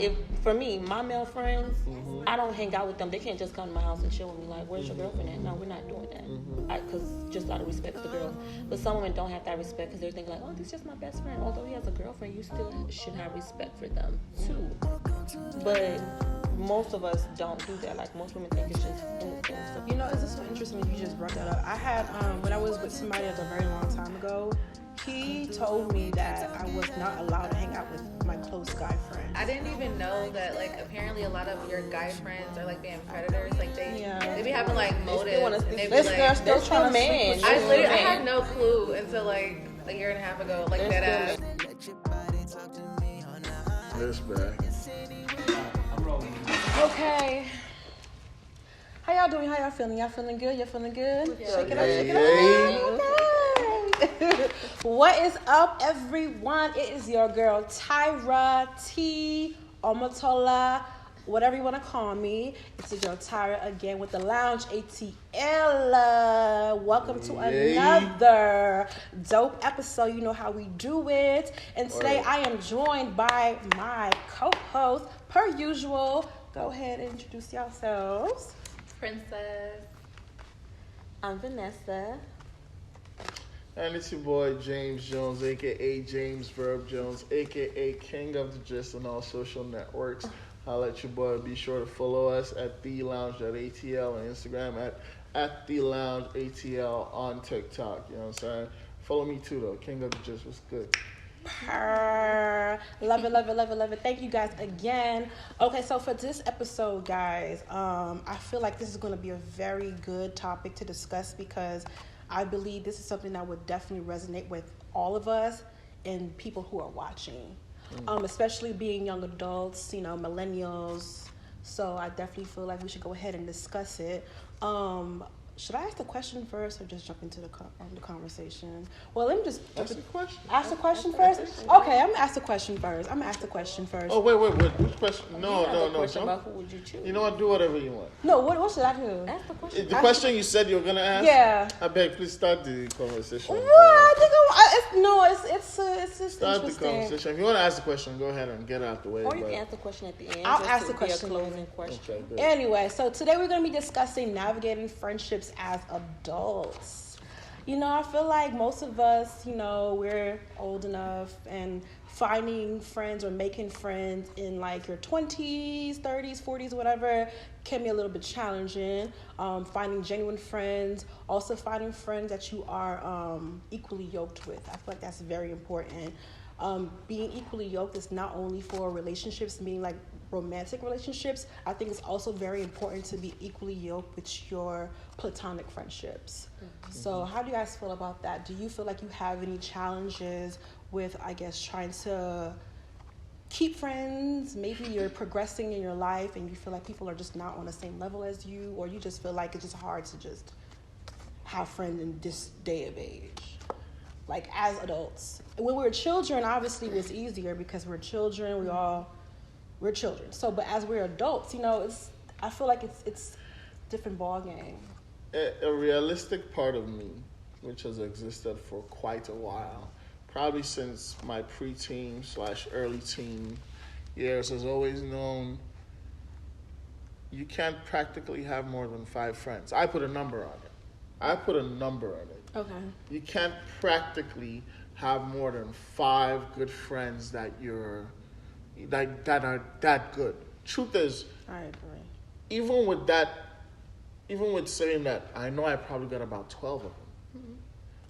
if for me, my male friends, I don't hang out with them. They can't just come to my house and chill with me. Like, where's your girlfriend at? No, we're not doing that. Because just out of respect for the girls. But some women don't have that respect because they're thinking like, oh, this is just my best friend. Although he has a girlfriend, you still should have respect for them too. But most of us don't do that. Like, most women think it's just anything. So, You know, it's just so interesting when you just brought that up. I had, when I was with somebody a very long time ago, he told me that I was not allowed to hang out with my close guy friends. I didn't even know that, like, apparently a lot of your guy friends are, like, being predators. Like, they be having, like, motives. And they be like, still trying to man. I had no clue until, like, a year and a half ago. Like, that ass. This bad. Okay. How y'all doing? How y'all feeling? Y'all feeling good? Y'all feeling good? Yeah. Shake it up, shake it up. Okay. What is up, everyone? It is your girl, Tyra T. Omotola, whatever you want to call me. It's your girl, Tyra, again with the Lounge ATL. Welcome to another dope episode. You know how we do it. And today I am joined by my co-host, per usual. Go ahead and introduce yourselves. Princess. I'm Vanessa. And it's your boy James Jones, aka James Verb Jones, aka King of the Gist on all social networks. I'll let your boy be sure to follow us at the Lounge.atl on Instagram, at the Lounge ATL on TikTok. You know what I'm saying? Follow me too though. King of the Gist was good. Love it, love it, love it, love it. Thank you guys again. Okay, so for this episode, guys, I feel like this is going to be a very good topic to discuss because I believe this is something that would definitely resonate with all of us and people who are watching, especially being young adults, you know, millennials. So I definitely feel like we should go ahead and discuss it. Should I ask the question first or just jump into the conversation? Well, let me just Ask the question. Ask the question first? Okay, I'm going to ask the question first. Oh, wait. Which question? No. Question about who would you choose? You know what? Do whatever you want. No, what should I do? Ask the question. The question you said you were going to ask? Yeah. I beg, please start the conversation. It's just Start the interesting. conversation. If you want to ask the question, go ahead and get it out the way. Or you can ask the question at the end. I'll just ask to the be question a closing question. Okay, good. Anyway, so today we're going to be discussing navigating friendships as adults. You know, I feel like most of us, you know, we're old enough and finding friends or making friends in like your 20s, 30s, 40s, whatever can be a little bit challenging. Finding genuine friends, also finding friends that you are equally yoked with. I feel like that's very important. Being equally yoked is not only for relationships, meaning like romantic relationships. I think it's also very important to be equally yoked with your platonic friendships. So how do you guys feel about that? Do you feel like you have any challenges with, I guess, trying to keep friends? Maybe you're progressing in your life and you feel like people are just not on the same level as you, or you just feel like it's just hard to just have friends in this day of age, like as adults. When we were children, obviously it was easier because we're children. We're children. So, but as we're adults, you know, I feel like it's different ball game. A realistic part of me, which has existed for quite a while, probably since my preteen / early teen years, has always known you can't practically have more than 5 friends. I put a number on it. Okay. You can't practically have more than 5 good friends that are that good. Truth is, I agree. even with saying that, I know I probably got about 12 of them.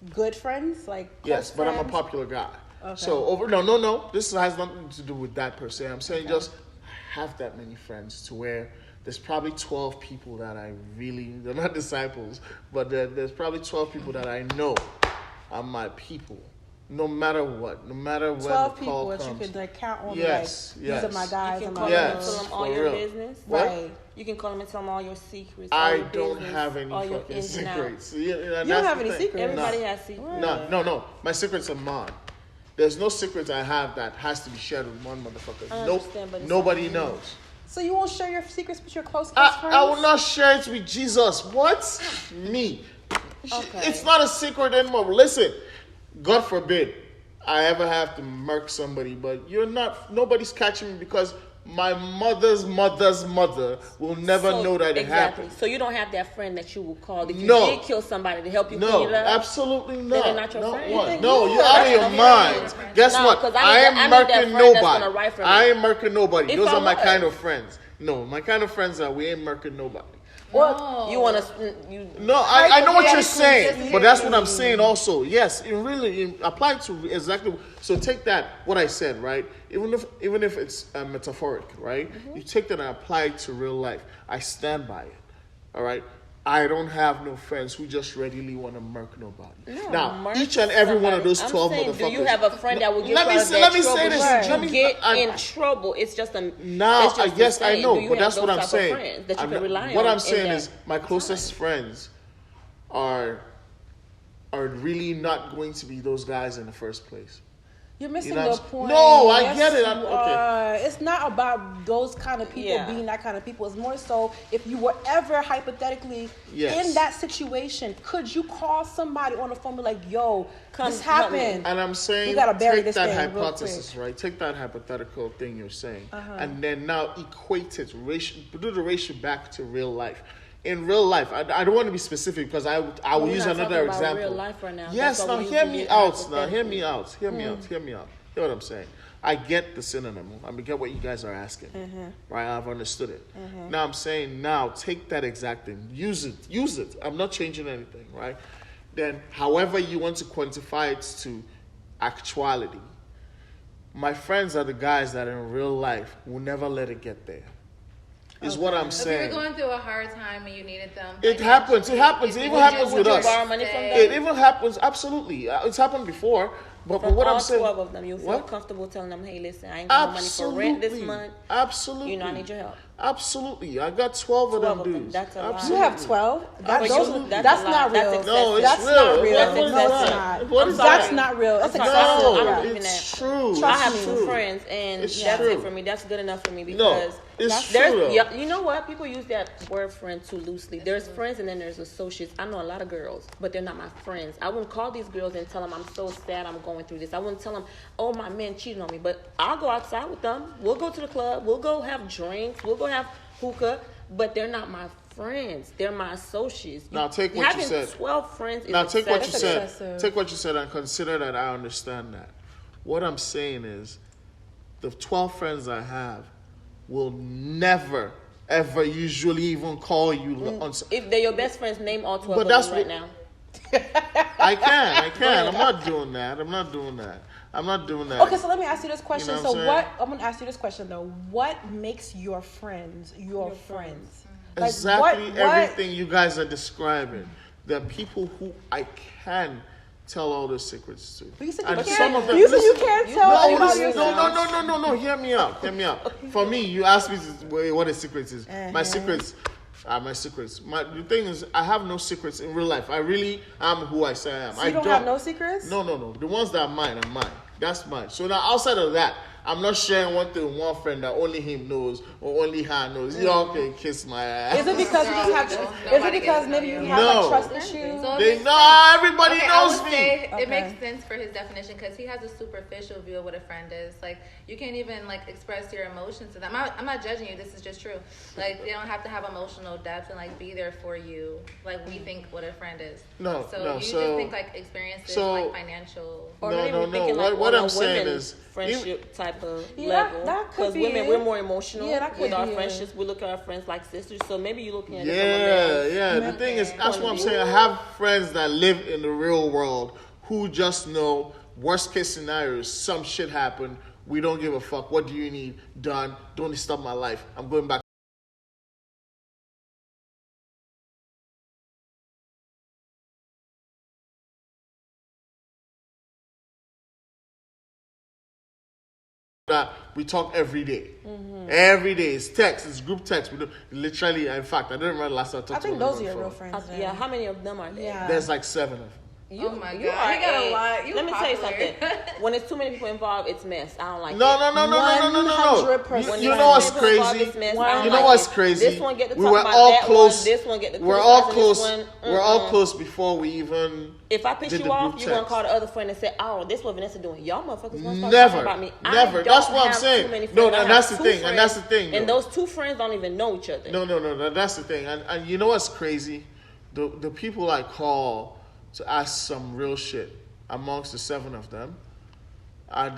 Good friends, like Yes, but I'm a friends? popular guy. Okay. So no. This has nothing to do with that per se. I'm saying just have that many friends to where there's probably 12 people that they're not disciples, but there's probably 12 people that I know are my people. No matter what, no matter when the 12 call people that comes. you can count on. Yes, like, these are my guys. You and can my call them and girls. tell them all for your real. business. What? Right. You can call them and tell them all your secrets. all I your don't business, have any all your fucking ins and outs. secrets. You don't have any secrets. Everybody has secrets. No. My secrets are mine. There's no secrets I have that has to be shared with one motherfucker. I Nope. understand, but it's Nobody not knows. So you won't share your secrets with your close I friends? will not share it with Jesus. What? Me. Okay. It's not a secret anymore. Listen, God forbid I ever have to murk somebody, but nobody's catching me because my mother's mother's mother will never know that it happened. So you don't have that friend that you will call if you did kill somebody to help you clean it up? No, absolutely not. They're not your friend. No, you're out of your mind. Guess what? I ain't murking nobody. I ain't murking nobody. Those are my kind of friends. No, my kind of friends are we ain't murking nobody. Well, you want to? No, I know what you're saying, but that's what I'm saying also. Yes, it really applied to exactly. So take that, what I said, right? Even if it's metaphoric, right? Mm-hmm. You take that and apply it to real life. I stand by it, all right? I don't have no friends who just readily want to murk nobody. No, now, each and every one of those 12 motherfuckers. Do you have a friend that will get let me say this. You get in trouble. It's just a. Now, yes, I know, but that's what I'm saying. That you can rely on. What I'm saying is, my closest friends are really not going to be those guys in the first place. You're missing the point. No, I get it. Okay. It's not about those kind of people being that kind of people. It's more so if you were ever hypothetically in that situation, could you call somebody on the phone and be like, yo, this happened? And I'm saying, you gotta bury this thing hypothesis, right? Take that hypothetical thing you're saying, and then now equate it, do the ratio back to real life. In real life, I don't want to be specific because I will use another example. Real life right now. Yes, now hear me out. Hear me out. Hear what I'm saying. I get the synonym. I get what you guys are asking. Right? I've understood it. Now I'm saying, take that exact thing. Use it. I'm not changing anything, right? Then, however you want to quantify it to actuality. My friends are the guys that in real life will never let it get there. Is what I'm saying. If you were going through a hard time and you needed them, it happens. It happens. It even happens with us. Borrow money from them? It even happens. Absolutely, it's happened before. But from what all I'm saying, 12 of them, you feel comfortable telling them, "Hey, listen, I ain't got no money for rent this month. Absolutely, you know, I need your help." Absolutely, I got 12 of them dudes. That's a lot. You have 12. That's not real. No, it's that's real. Not real. That's not real. That's excessive. No, it's true. I have two friends, and that's it for me. That's good enough for me because it's true. You know what? People use that word "friend" too loosely. There's friends and then there's associates. I know a lot of girls, but they're not my friends. I wouldn't call these girls and tell them I'm so sad I'm going through this. I wouldn't tell them, "Oh, my man cheated on me," but I'll go outside with them. We'll go to the club. We'll go have drinks. We'll go have hookah, but they're not my friends. They're my associates. Now take what you said. Having 12 friends is now take what you said. Excessive. Take what you said and consider that I understand that. What I'm saying is, the 12 friends I have will never, ever usually even call you. If they're your best friends, name all 12 of them right now. I can. I'm not doing that. Okay, so let me ask you this question. I'm going to ask you this question though. What makes your friends your friends? Like, exactly everything you guys are describing. There are people who I can tell all the secrets to. But you said you can't. You said you can't tell anybody. No. Hear me out. For me, you asked me what a secret is. My secrets are my secrets. The thing is, I have no secrets in real life. I really am who I say I am. So you don't have no secrets? No. The ones that are mine are mine. That's mine. So now, outside of that, I'm not sharing one thing with one friend that only him knows or only her knows. Y'all can kiss my ass. Is it because maybe you have trust issues? Everybody knows me. It makes sense for his definition because he has a superficial view of what a friend is. Like, you can't even express your emotions to them. I'm not judging you. This is just true. Like, they don't have to have emotional depth and be there for you. Like we think what a friend is. So you just think experiences financial. Or no. What I'm saying is friendship type of level, because women we're more emotional with our friendships. We look at our friends like sisters, so maybe you're looking at it from the thing is, that's what I'm saying. I have friends that live in the real world who just know worst case scenarios, some shit happened, we don't give a fuck, what do you need done, don't disturb my life, I'm going back. We talk every day. Every day. It's text. It's group text. We do literally. In fact, I don't remember last time I talked to them. I think those are your real friends. How many of them are there? There's 7 of them. You, oh my you God, are he got a a lot. You let me tell you popular. something. When it's too many people involved, it's mess. I don't like No. it. 100%. You know what's People involved, crazy? it's mess. You I don't know like what's it. crazy? This one get to We talk were about all that close. one. This one get to We're all criticize close. this one. We're all close before we even. If I piss did you the off, group you gonna text. call the other friend and say, "Oh, this what Vanessa doing." Y'all motherfuckers want to start Never, talking about me. I never. don't That's what I'm have saying. too many No, friends. I and have that's the two thing, and friends, that's the thing, And though. those two friends don't even know each other. No. That's the thing, and you know what's crazy? The people I call to ask some real shit amongst the 7 of them are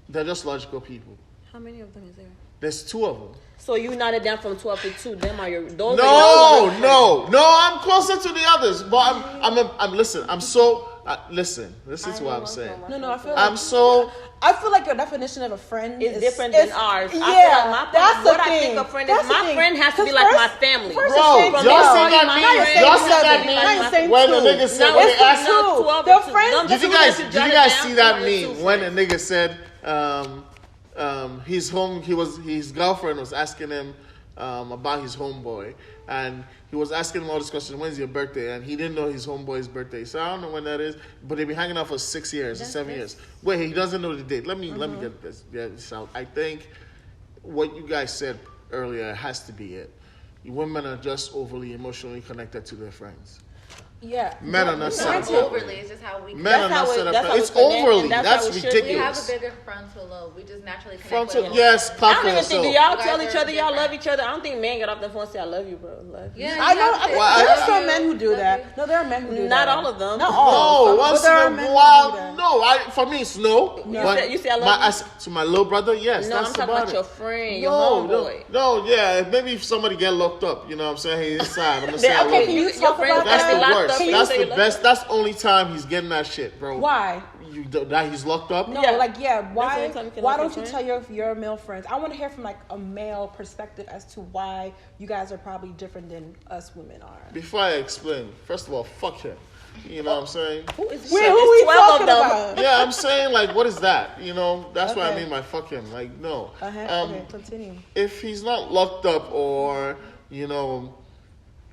they're just logical people. How many of them is there? There's 2 of them. So you narrowed down from 12 to 2. Them are your those. No. Are your I'm closer to the others, but I'm listen. I'm so listen. This is what I'm saying. No, I feel I feel like your definition of a friend is different than ours. Yeah, I feel like that's the what thing. I think a friend That's is. the My thing. friend has to be 'Cause like first- my family. first Bro, it's y'all saying see no. that Now meme? you're saying Y'all see that seven. meme? Now you're saying When the two. nigga said Now when it's they asked two. him- The friend. Did you guys see that meme when a nigga said his girlfriend was asking him about his homeboy, and he was asking him all this question, when's your birthday? And he didn't know his homeboy's birthday. So I don't know when that is, but they've been hanging out for 6 years or 7 years. Wait, he doesn't know the date. Let me get this out. I think what you guys said earlier has to be it. Women are just overly emotionally connected to their friends. Yeah. Men are not It's set not up. overly. It's just how we. Men are not set that's up. how It's we connect, overly. and that's That's how it should be. We have a ridiculous. bigger frontal lobe. We just naturally connect Frontal, with yes, I clap don't for even think. Do yourself. y'all You tell guys each are other y'all love different. each other? I don't think men get off the phone and say I love you, bro. Love you. Yeah, I know. have to. There Well, are some men who do Love that. you. No, there are men who do that. Not all of them. Not all. No, But once there are in men a who do while, that. no. For me, it's no. No. But You say I love you? to my little brother, yes. No, that's I'm talking about it. your friend, your No, homeboy. no, yeah. Maybe if somebody get locked up, you know what I'm saying? He's inside. I'm gonna say I Okay, love can you. you talk about That's that? the locked worst. up, you That's say the you love best. That's the only time he's getting that shit, bro. Why? That he's locked up? No, Yeah. why? only time you can Why love your don't you friend. tell your male friends? I want to hear from like a male perspective as to why you guys are probably different than us women are. Before I explain, first of all, fuck him. You know what I'm saying? Who is Wait, it's who we 12 of talking them. about? Yeah, I'm saying, like, what is that? You know, that's what I Okay. mean by fuck him. Like, no. Okay, continue. If he's not locked up or, you know,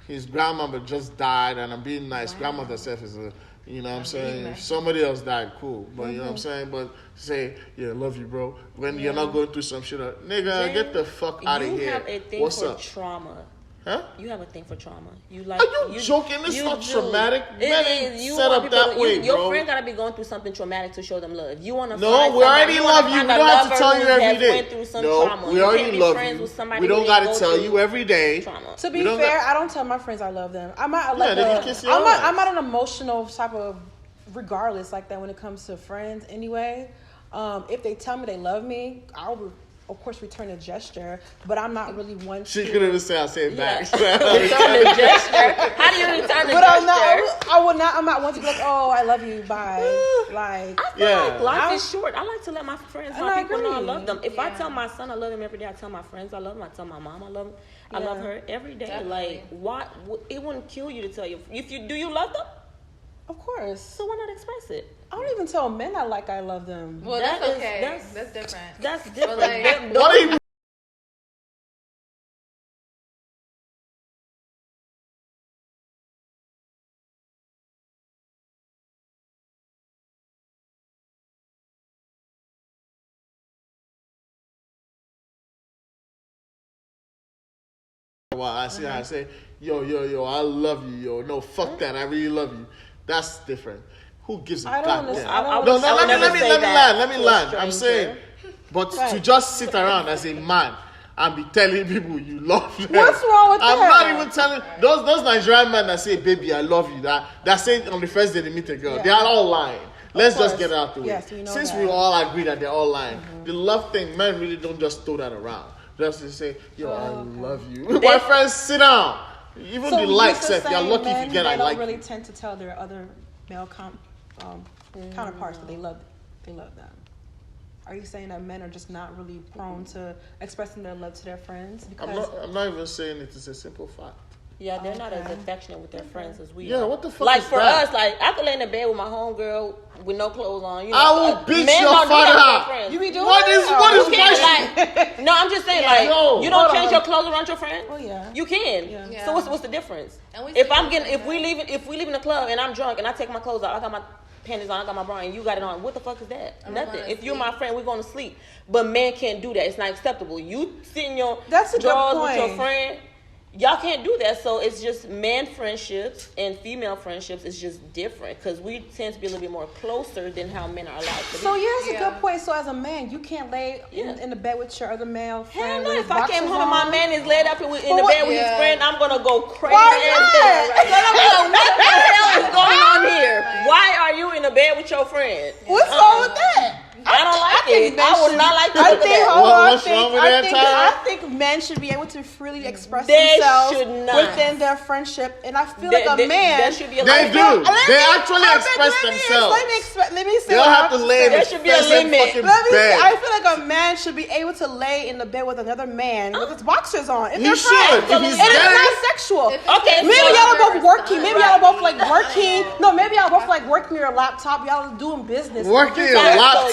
his grandmother just died, and I'm being nice, grandmother herself is a, you know what I'm saying? If somebody else died, cool. But you know what I'm saying? But say, yeah, love you, bro. When you're not going through some shit, nigga, get the fuck out of You here. have a thing What's for up? trauma. Huh? You have a thing for trauma. You like? Are you joking? It's you not do. traumatic. It Men is. ain't You set want up people that way, Your bro. friend gotta be going through something traumatic to show them love. You wanna? No, find we somebody- already wanna love you. We find a don't have to lover tell you who every has day. went through some No, trauma. we You already can't be love friends you. with somebody We who don't didn't gotta go tell through you every day. trauma. To be We don't fair, I don't tell my friends I love them. I'm not like then you kiss your I'm ass. not an emotional type of regardless like that when it comes to friends anyway. If they tell me they love me, I'll of course return a gesture, but I'm not really one She to. could even say, I'll say it back. Return the gesture. How do you return the But gesture? I'm not one to be like, oh, I love you, bye. Like, I feel Yeah. like life is short. I like to let my friends, And my I people know I agree. love them. If I Yeah. tell my son I love him every day, I tell my friends I love him. I tell my mom I love him. I Yeah. love her every day. Definitely. Like, why? It wouldn't kill you to tell you. If you do, you love them. of course. So why not express it? I don't even tell men I love them. Well, That that's is- okay. that's- That's different. That's different. like- Them- What are you? Well, I see how I say, yo, I love you, yo. No, fuck that. I really love you. That's different. Who gives a I don't goddamn? understand. No, I would never say that let me to a land. I'm stranger. saying, but to Right. just sit around as a man and be telling people you love them. What's wrong with I'm that? not even telling those Nigerian men that say, baby, I love you. That say on the first day they meet a girl, Yeah. they are all lying. Let's just course. get it out the way. Yes, we know Since that. we all agree that they're all lying, the love thing, men really don't just throw that around. Just to say, yo, I love you. My friends, sit down. Even the likes, you're if you're saying lucky if men, you get they I don't like really you. tend to tell their other male counterparts that they love them. Are you saying that men are just not really prone to expressing their love to their friends? Because I'm not even saying it. It's a simple fact. Yeah, they're not as Okay. affectionate with their friends as we Yeah, are. what the fuck Like is for that? us, like I could lay in the bed with my homegirl with no clothes on. You know, I will beat men your don't do that with father. their friends. you be doing What that? is You can't, why? like, No, I'm just saying, you don't change your clothes around your friend. Oh yeah. You can. Yeah. So what's the difference? And If we leaving the club and I'm drunk and I take my clothes off, I got my panties on, I got my bra, and you got it on. What the fuck is that? Nothing. If you're my friend, we're going to sleep. But men can't do that. It's not acceptable. You sit in your drawers with your friend. Y'all can't do that. So it's just man friendships and female friendships is just different because we tend to be a little bit more closer than how men are allowed to be. So yeah, that's a good point. So as a man, you can't lay in the bed with your other male friend. Hell no. If I came home and my man is laid up in the bed with his friend, I'm gonna go crazy. Why What the hell is going on here? Why are you in the bed with your friend? What's wrong with that? I don't like it. I would not like to look at that. What's wrong with that, Tyler? I think men should be able to freely express They themselves should not. within their friendship, and I feel like a man. There should be a They limit. do. They actually express themselves. Let me say. They don't have to lay in There the should be a fucking limit. fucking Let me say, bed. I feel like a man should be able to lay in the bed with another man with his boxers on. If He they're should. friends. If he's And it's gay. not sexual. Okay, Maybe so- y'all are both working. Maybe y'all are both like working. No, maybe y'all both like working your laptop. Y'all are doing business. Working your So laptop.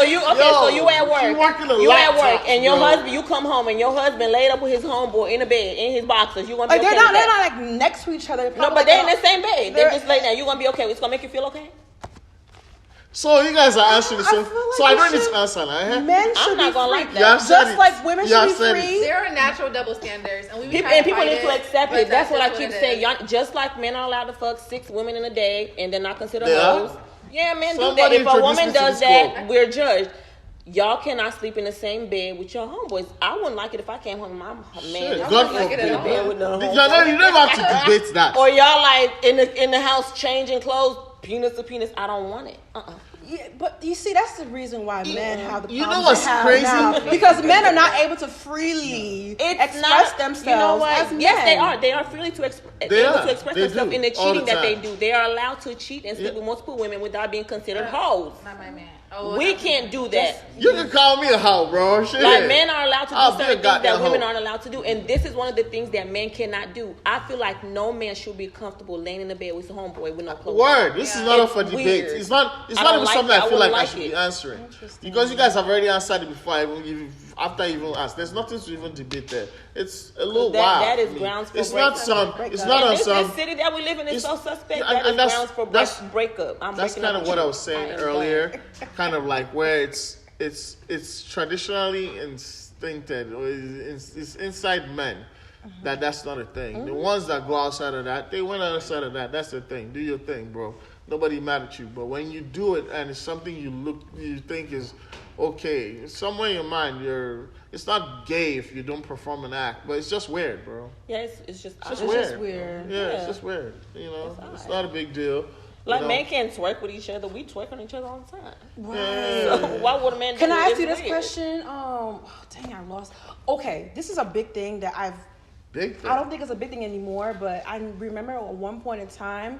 you at work. You working a You at laptop, work, and your bro. husband. You come home, and your husband laid up with his homeboy in the bed in his boxers. You gonna be Like okay they're not with that? like next to each other. No, but they in the same bed. They They're- just lay down. You gonna be okay? It's gonna make you feel okay? So you guys are answering the I same. feel like So I we don't need should- to answer now. Men should I'm not be gonna free. like that. Y'all said Just it. like women Y'all should be said it. free. There are natural double standards, and we be People, trying and to people fight need to accept but it. That's what I just keep it saying. is. Y'all, just like men are allowed to fuck 6 women in a day and they're not considered They are? hoes. Yeah, men do Somebody that. If a introduced woman me to does this that, quote. we're judged. Y'all cannot sleep in the same bed with your homeboys. I wouldn't like it if I came home and my man Shit, just God like it forbid. at all. bed with no You homeboy. never have to debate that. Or y'all like in the house changing clothes, penis to penis. I don't want it. Yeah, but you see, that's the reason why men have the You know problems what's they have crazy? now. Because men are not able to freely express themselves. You know what? As men. Yes, they are. They are freely able to express They themselves do. in the All the cheating that they time. do. They are allowed to cheat and sleep with multiple women without being considered hoes. Not my man. Oh, We can't do that. You can call me a hoe, bro. Shit. Like men are allowed to I'll do be a certain things that goddamn women hoe. aren't allowed to do, and this is one of the things that men cannot do. I feel like no man should be comfortable laying in the bed with his homeboy with no clothes. Word. This is not up for It's debate. weird. It's not. It's I not don't even like something it. I I feel like wouldn't I like should it. be answering because you guys have already answered it before. After I even asked, there's nothing to even debate there. It's a little wild. That is to me. grounds for It's breakup. not some. It's not on This some. city that we live in is it's- so suspect. yeah, That is and that's- grounds for that's- breakup. That's kind of what I was saying earlier. Kind of like where it's traditionally instincted, or it's inside men that's not a thing. The ones that go outside of that, they went outside of that. That's the thing. Do your thing, bro. Nobody mad at you. But when you do it and it's something you think is okay, somewhere in your mind, it's not gay if you don't perform an act, but it's just weird, bro. Yeah, it's just It's just weird. Yeah, it's just weird. You know, it's not a big deal. Like you know? men can't twerk with each other. We twerk on each other all the time. Yeah. So why would a man do Can it? I ask It's you this weird. question? Dang, I lost. Okay, this is a big thing that Big thing. I don't think it's a big thing anymore, but I remember at one point in time,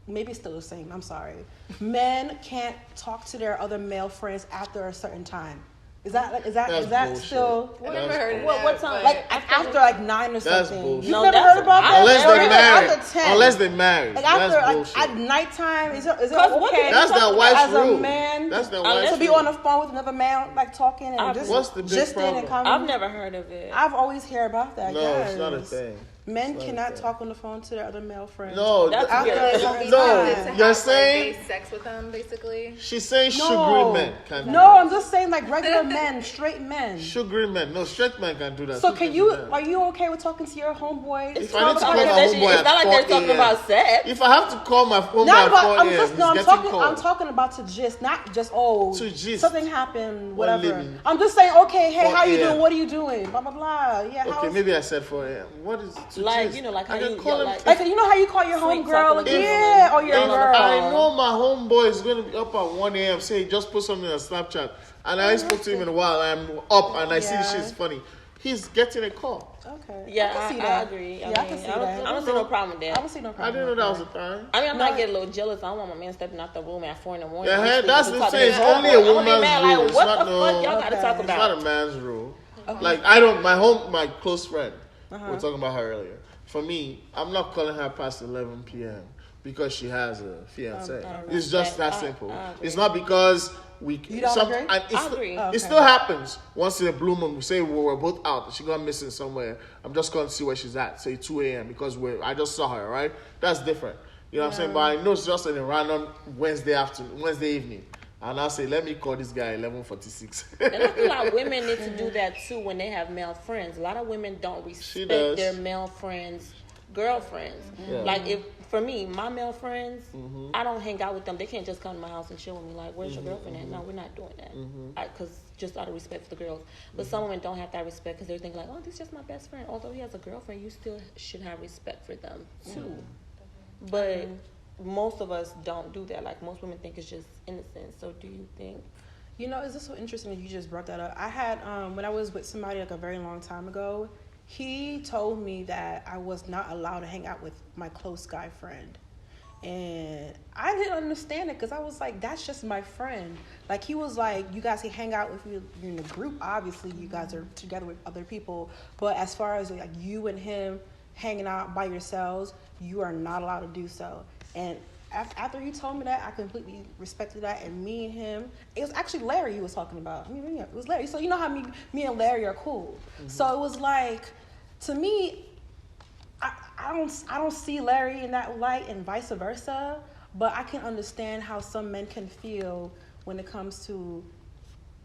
maybe it's still the same. I'm sorry. Men can't talk to their other male friends after a certain time. Is that bullshit. still I never heard of What that. time? but- after like 9 or That's something? bullshit. You've No, never that's- heard about that? Unless Or they're even married. after 10. Unless they're married. Like after That's like bullshit. at nighttime, is it Cause what okay? did That's their wife's as rule. a man That's their unless wife's to be rule. on the phone with another man, like talking and just What's the big gisting problem? and coming. I've never heard of it. I've always heard about that. No, yes. it's not a thing. Men It's not a cannot thing. talk on the phone to their other male friends. No, That's After weird. a It's certain not No, to time. have, you're like, saying- gay sex with them, basically. she's saying No, sugary men can do no, that. I'm just saying like regular men, straight men. Sugary men. No, straight men can do that. So Who can do you? that? Are you okay with talking to your homeboy? If I need to call It's my not homeboy at like they're 4 talking a.m. about sex. If I have to call my homeboy No, at but 4 I'm a.m., just he's no. I'm getting talking. called. I'm talking about to gist, not just To gist. something happened, What whatever. living? I'm just saying, okay, hey, 4 how you a.m. doing? What are you doing? Blah blah blah. Yeah, Okay, how's maybe I said 4 a.m. What is to Like, gist? you know, like I how can you- call yeah, him. like- like you know how you call your Sweet homegirl? talking Like, to yeah, or your Yeah, girl. I know my homeboy is going to be up at 1 a.m. Say, just put something on Snapchat. And I ain't spoke to him in a while. I'm up and I see this Yeah. shit's funny. He's getting a call. Okay. Yeah, I can see I that. agree. Yeah, I mean, can see I don't, that. I don't see no problem with I that. don't see no I problem. didn't know that was with a thing. I mean, I'm No. not getting a little jealous. I don't want my man stepping out the room at 4 in the morning. Yeah, I'm sleeping that's to the talk to thing. his It's only a homeboy. I'm gonna be woman's mad, rule. Like, It's what not the no- fuck y'all got to Okay. talk It's not about? a man's rule. Like I don't. My close friend. We were talking about her earlier. For me, I'm not calling her past 11 p.m. because she has a fiance. It's just that simple. I agree. It's not because You don't agree? And I agree. Okay. It still happens once in a blue moon. We say we're both out. She got missing somewhere. I'm just going to see where she's at. Say 2 a.m. because I just saw her. Right? That's different. You know what I'm saying? But I know it's just in a random Wednesday evening. And I'll say, let me call this guy 11:46. And I feel like women need to do that too when they have male friends. A lot of women don't respect their male friends' girlfriends. Yeah. Like for me, my male friends, I don't hang out with them. They can't just come to my house and chill with me. Like, where's your girlfriend at? No, we're not doing that. Because just out of respect for the girls. But some women don't have that respect because they're thinking like, oh, this is just my best friend. Although he has a girlfriend, you still should have respect for them too. But most of us don't do that. Like, most women think it's just innocent. So do you think? You know, is this so interesting that you just brought that up? I had, when I was with somebody like a very long time ago, he told me that I was not allowed to hang out with my close guy friend. And I didn't understand it because I was like, that's just my friend. Like, he was like, you guys can hang out with you in a group. Obviously, you guys are together with other people. But as far as like you and him hanging out by yourselves, you are not allowed to do so. And after he told me that, I completely respected that. And me and him, it was actually Larry he was talking about. I mean, yeah, it was Larry. So you know how me and Larry are cool. So it was like, to me, I don't see Larry in that light, and vice versa. But I can understand how some men can feel when it comes to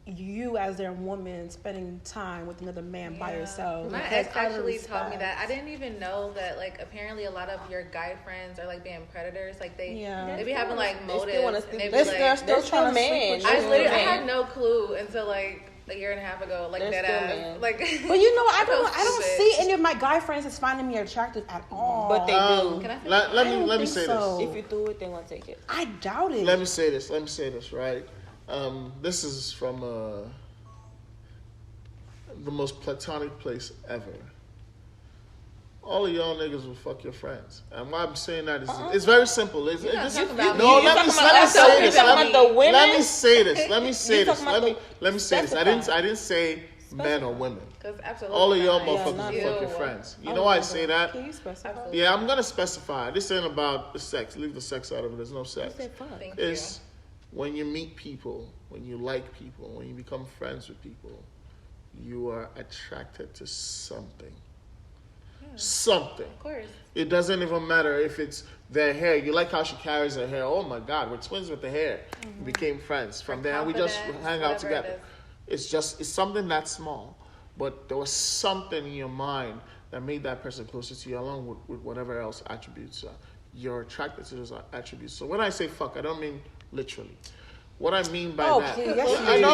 you as their woman spending time with another man by yourself. My ex actually taught me that. I didn't even know that, like, apparently a lot of your guy friends are like being predators. Like they be having like motives. They're still trying to man. I had no clue until like a year and a half ago, like that ass. Like, but you know, I don't see any of my guy friends as finding me attractive at all. But they do. Can I let me say so. this. If you do it, they won't take it. I doubt it. Let me say this, right? This is from the most platonic place ever. All of y'all niggas will fuck your friends. And why I'm saying that is it's very simple. Let me say this. Let me say this. I didn't say men or women. All of y'all motherfuckers will fuck your friends. You know why I say that? Can you specify? Yeah, I'm gonna specify. This ain't about the sex. Leave the sex out of it. There's no sex. It's when you meet people, when you like people, when you become friends with people, you are attracted to something. Something. Of course. It doesn't even matter if it's their hair. You like how she carries her hair. Oh my God, we're twins with the hair. We became friends. From there, we just hang out together. It's something that small. But there was something in your mind that made that person closer to you, along with whatever else attributes you're attracted to those attributes. So when I say fuck, I don't mean literally. What I mean by that? Please, no.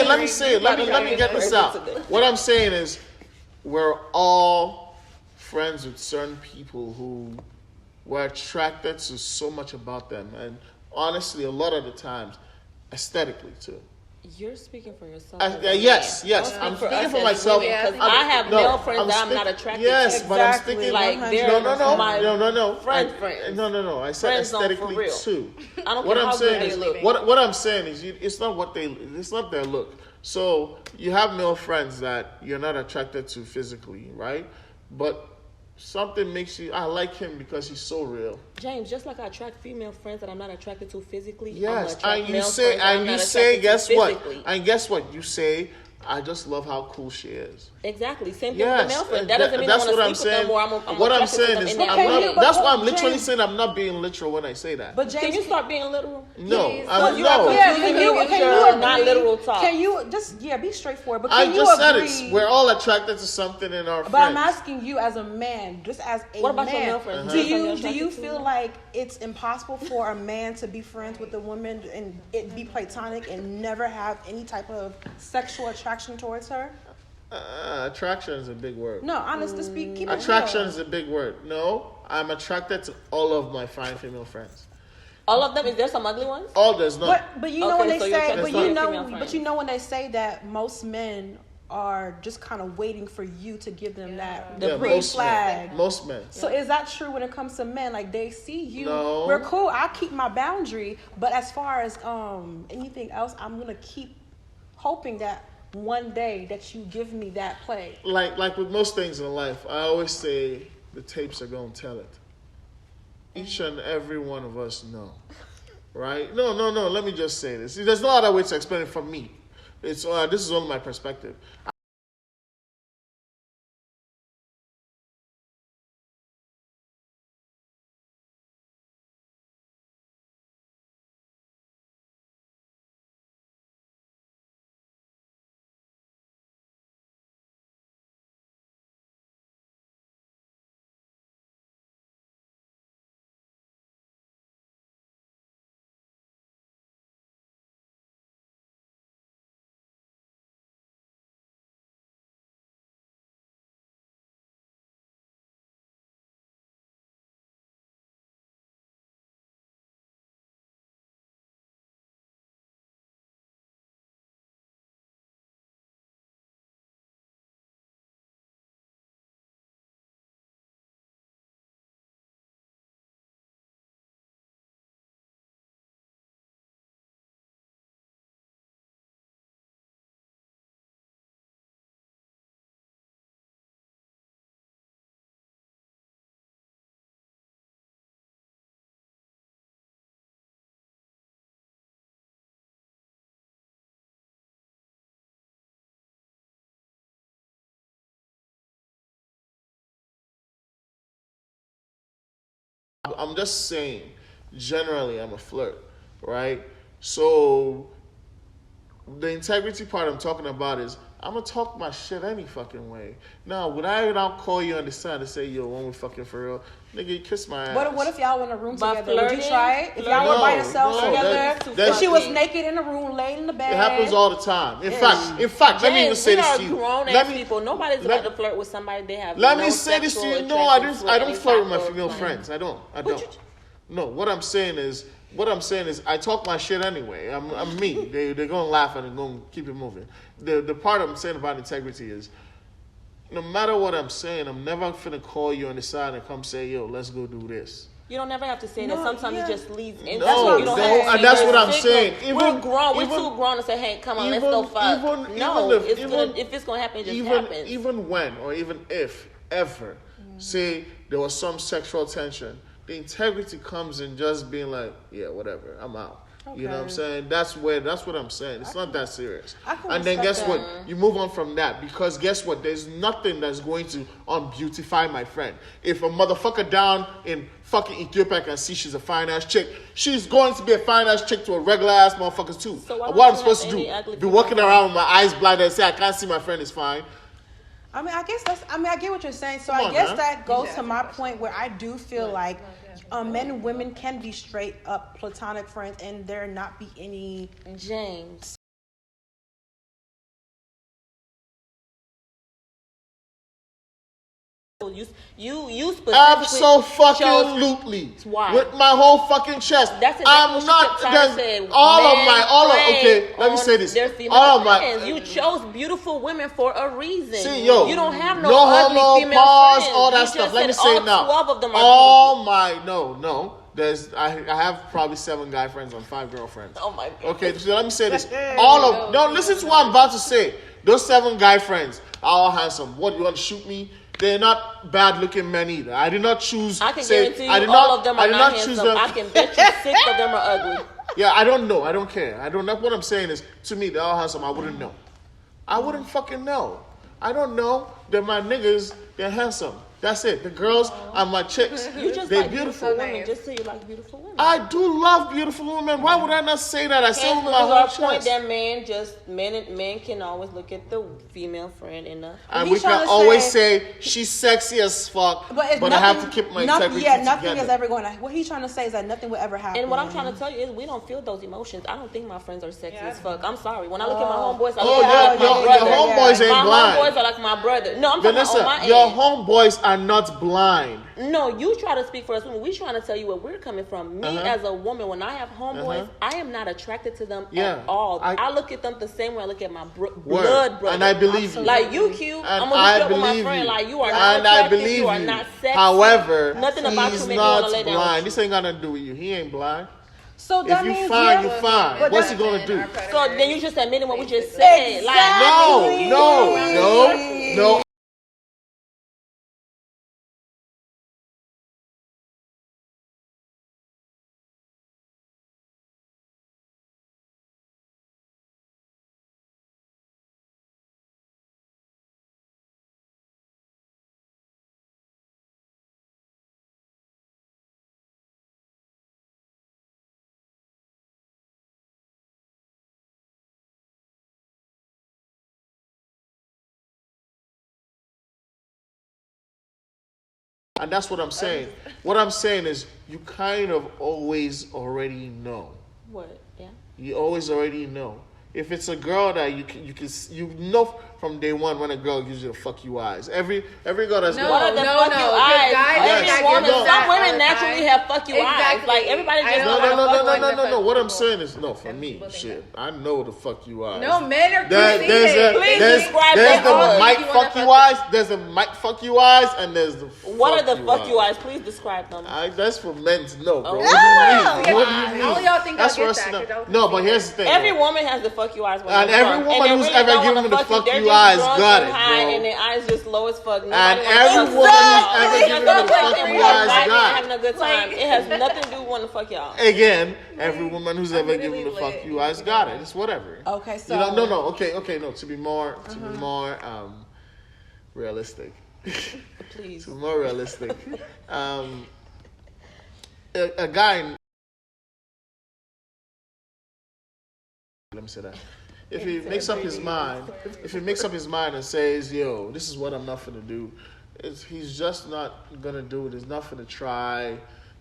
Let me say it. Let me get this out. What I'm saying is, we're all friends with certain people who we're attracted to so much about them, and honestly, a lot of the times, aesthetically too. You're speaking for yourself. Yes. I'm speaking for myself. Because I have male friends that I'm not attracted to. Yes, but I'm speaking like they're no. Friends. No. I said Friends aesthetically too. I don't care how good they look. What I'm saying is, it's not their look. So you have male friends that you're not attracted to physically, right? But something makes you, I like him because he's so real. James, just like I attract female friends that I'm not attracted to physically. Yes, and you say, guess what? You say, I just love how cool she is. Exactly. Same thing with the male friend. That doesn't mean I want to sleep with them or I'm what I'm saying is, that's why I'm literally James, saying I'm not being literal when I say that. But James, can you start being literal? No, Can you not literal talk? Can you just be straightforward? But I just said it. We're all attracted to something in our friends. But I'm asking you as a man, just as a man. What about your male friends? Do you feel like it's impossible for a man to be friends with a woman and it be platonic and never have any type of sexual attraction towards her? Attraction is a big word. No, honestly speak. Keep attraction is a big word. No, I'm attracted to all of my fine female friends. All of them? Is there some ugly ones? There's not. But you know when they say, but you know when they say that most men are just kind of waiting for you to give them the green flag. Most men. So is that true when it comes to men? Like they see you, no. We're cool. I'll keep my boundary, but as far as anything else, I'm gonna keep hoping that one day that you give me that play. Like with most things in life, I always say the tapes are gonna tell it. Each and every one of us know right? No. Let me just say this. There's no other way to explain it from me. It's this is only my perspective. I'm just saying, generally, I'm a flirt, right? So the integrity part I'm talking about is I'm gonna talk my shit any fucking way. Now, would I not call you on the side and say, yo, when we fucking for real? Nigga, you kiss my ass. What if y'all were in a room But together? Would you flirting? try it? If y'all were by yourselves No, together, that's- and she was naked in the room, laying in the bed. It happens all the time. In fact, let me even James, say we this are to you. grown Let ass me, people. Nobody's let- about to flirt with somebody they have. let no me say this to you. sexual No, I attractions don't any flirt with my type of- female friends. I don't. No, what I'm saying is I talk my shit anyway. I'm me. They're gonna laugh and they're gonna keep it moving. The part I'm saying about integrity is, no matter what I'm saying, I'm never finna call you on the side and come say, yo, let's go do this. You don't never have to say No, that. Sometimes yeah. it just leads into No, it. You don't no, have to and say that's your what I'm signal. saying. We're grown. We're even- too grown to say, "Hey, come on, let's even- go fuck." even- No, even if- it's even- gonna, if it's gonna happen, it just even happens. even when or even if ever say there was some sexual tension, the integrity comes in just being like, yeah, whatever, I'm out. You know what I'm Okay. saying? That's what I'm saying. It's not that serious. I can And then guess respect what? that. You move on from that because guess what? There's nothing that's going to unbeautify my friend. If a motherfucker down in fucking Ethiopia can see she's a fine ass chick, she's going to be a fine ass chick to a regular ass motherfuckers too. So why And don't what I'm you supposed have to any do? ugly Be people walking friends? around with my eyes blinded and say I can't see my friend is fine. I mean, I get what you're saying. So Come I on, guess man. that goes to my point where I do feel like men and women can be straight up platonic friends and there not be any. James. You specifically Absolutely. Why? With my whole fucking chest. That's exactly I'm what she not kept trying to say. okay, let me say this. Their female All of friends. my You chose beautiful women for a reason. See, yo, you don't have no no ugly homo, female pause, friends. all that You stuff. just Let me said say all it now. 12 of them are all my no. I have probably 7 guy friends and 5 girlfriends. Oh my God. Okay, so let me say this. Listen to what I'm about to say. Those 7 guy friends are all handsome. What, you want to shoot me? They're not bad looking men either. I did not choose. I can say, guarantee you I did all not, of them I are did not not choose handsome. them. I can bet you 6 of them are ugly. Yeah, I don't know. I don't care. I don't know. What I'm saying is, to me, they're all handsome. I wouldn't know. I wouldn't fucking know. I don't know that my niggas, they're handsome. That's it. The girls are my chicks. You just they're like beautiful So women. nice. Just so you like beautiful women. I do love beautiful women. Why would I not say that? I say it Can't with my prove whole our point chest. that men can always look at the female friend in a. And He's we can trying to always say- say she's sexy as fuck, But, but I have to keep my integrity nothing together. is ever going to. What he's trying to say is that nothing will ever happen. And what I'm trying to tell you is we don't feel those emotions. I don't think my friends are sexy Yeah. as fuck. I'm sorry. When I look at my homeboys, I Oh, look at them like my your brother. homeboys ain't My blind. homeboys are like my brother. No, I'm talking about on my Vanessa, your end. homeboys are not blind. No, you try to speak for us women. We trying to tell you where we're coming from. Me Uh-huh. as a woman, when I have homeboys, Uh-huh. I am not attracted to them Yeah. at all. I- I look at them the same way I look at my blood Word. brother. And I believe you. Like you cute, And I'm gonna I hook you up with my believe friend. you. Like you are not And I attractive, believe you are you. not sexy. However, nothing about you he's make me wanna not lay down blind. with This you. ain't gonna do with you. He ain't blind. So If that you means fine, you yeah, fine. but What's that- he gonna do? So then you just admitting what we just said. Like Exactly. No. And that's what I'm saying. What I'm saying is you kind of always already know. What? Yeah. You always already know. If it's a girl that you know from day one when a girl gives you the fuck you eyes. Every girl that's No, What are the no, fuck no, you 'cause eyes? guys Every Yes, woman, no. some women naturally have fuck you eyes. Exactly. Like everybody just I know know. how to No, fuck no, you. no, no. What I'm saying is no for Some me. people think Shit, I know the fuck you eyes. No, men are There's conceited. Please there's describe there's that the word. might You wanna fuck you fuck eyes. There's the might fuck you eyes, and there's the What are the fuck you eyes. eyes? Please describe them. That's for men to know, bro. Oh. What do you mean? What do Yeah, you mean? all y'all think That's I'll for get us to that, 'cause know. y'all No, but conceited. here's the thing. Every bro. woman has the fuck you eyes. When And they're every drunk. woman And who's they really ever don't given wanna the fuck fuck They're you just eyes drunk got and it, high, bro. and their eyes just low as fuck. And Nobody every wants to woman fuck who's y'all. ever They're given gonna the fuck fuck every you other eyes night got and having a good time. It has nothing to do with wanting to fuck y'all. Again, every woman who's ever literally given the fuck lit. you eyes got it. It's whatever. Okay, so You know, no. Okay, no. To be more realistic. Please. To be more realistic. A guy. Let me say that. If he makes up his mind, and says, "Yo, this is what I'm not gonna do," he's just not gonna do it. There's nothing to try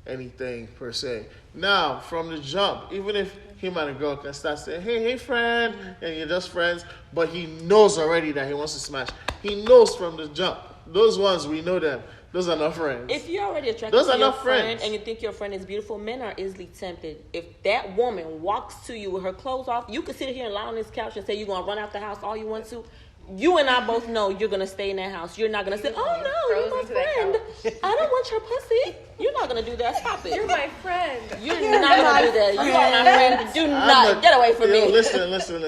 anything per se. Now, from the jump, even if him and a girl can start saying, "Hey, friend," and you're just friends, but he knows already that he wants to smash. He knows from the jump. Those ones we know them. Those are not friends. If you're already attracted Those to are your not friend friends. and you think your friend is beautiful, men are easily tempted. If that woman walks to you with her clothes off, you can sit here and lie on this couch and say you're gonna run out the house all you want to. You and I both know you're gonna stay in that house. You're not gonna say, "Oh no, you're my Frozen to that friend. I don't want your pussy." You're not gonna do that. Stop it. You're my friend. You're not gonna do that. You are my friend. Do not get away from me. Listen. That's not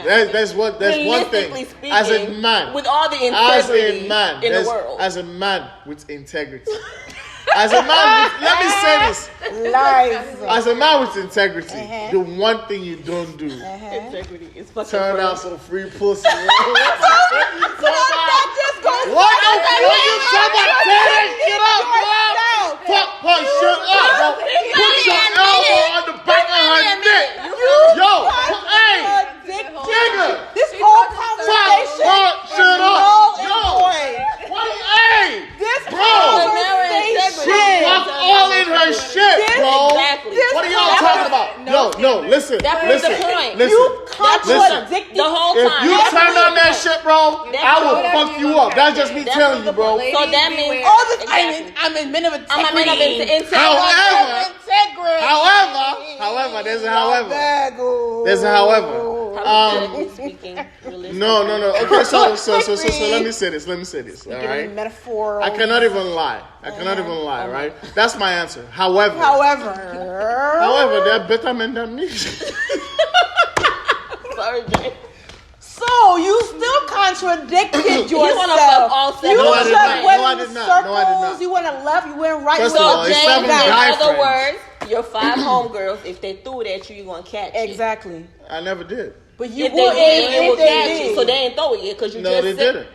There's one Realistically thing. As a speaking, man, with all the as integrity a man, in the world. as a man with integrity. As a man with, let me say this. lies. As a man with integrity, the one thing you don't do, Integrity is fucking turn friend. out some free pussy. What you talking about? Tear that shit up, bro. Fuck, shut up, bro. Put your elbow on the back of her neck. Yo, hey, nigga. This whole conversation Fuck, shut is up. null and Yo. void. Hey, This bro. conversation. Fuck all in her shit, bro. Exactly. What are y'all talking about? No, listen. That proves the point. Listen. You contradicted The whole If time. you That's turn the on that point. shit, bro, I will Whatever fuck you you want up. That's just me That's telling the you, bro. point. So that Ladies, means beware. All this, Exactly. I'm a man of integrity. I'm a man of integrity. However, there's a however. There's a however. Hypothetically speaking, realistically. No. Okay, so let me say this. All right. Metaphor. I cannot even lie. Right? That's my answer. However, there are better men than me. Sorry, Jay. So you still contradicted yourself. You wanna fuck all seven. You No, I just did not. went No, I in did not. No, I did circles. not. You went left. You went right. First you of went all, up, it's James, seven in guy other friends. words, your 5 homegirls, if they threw it at you, you're gonna catch it. Exactly. I never did. But you If they would did, you if would they catch did. it. So they ain't throw it yet because you No, just they said didn't.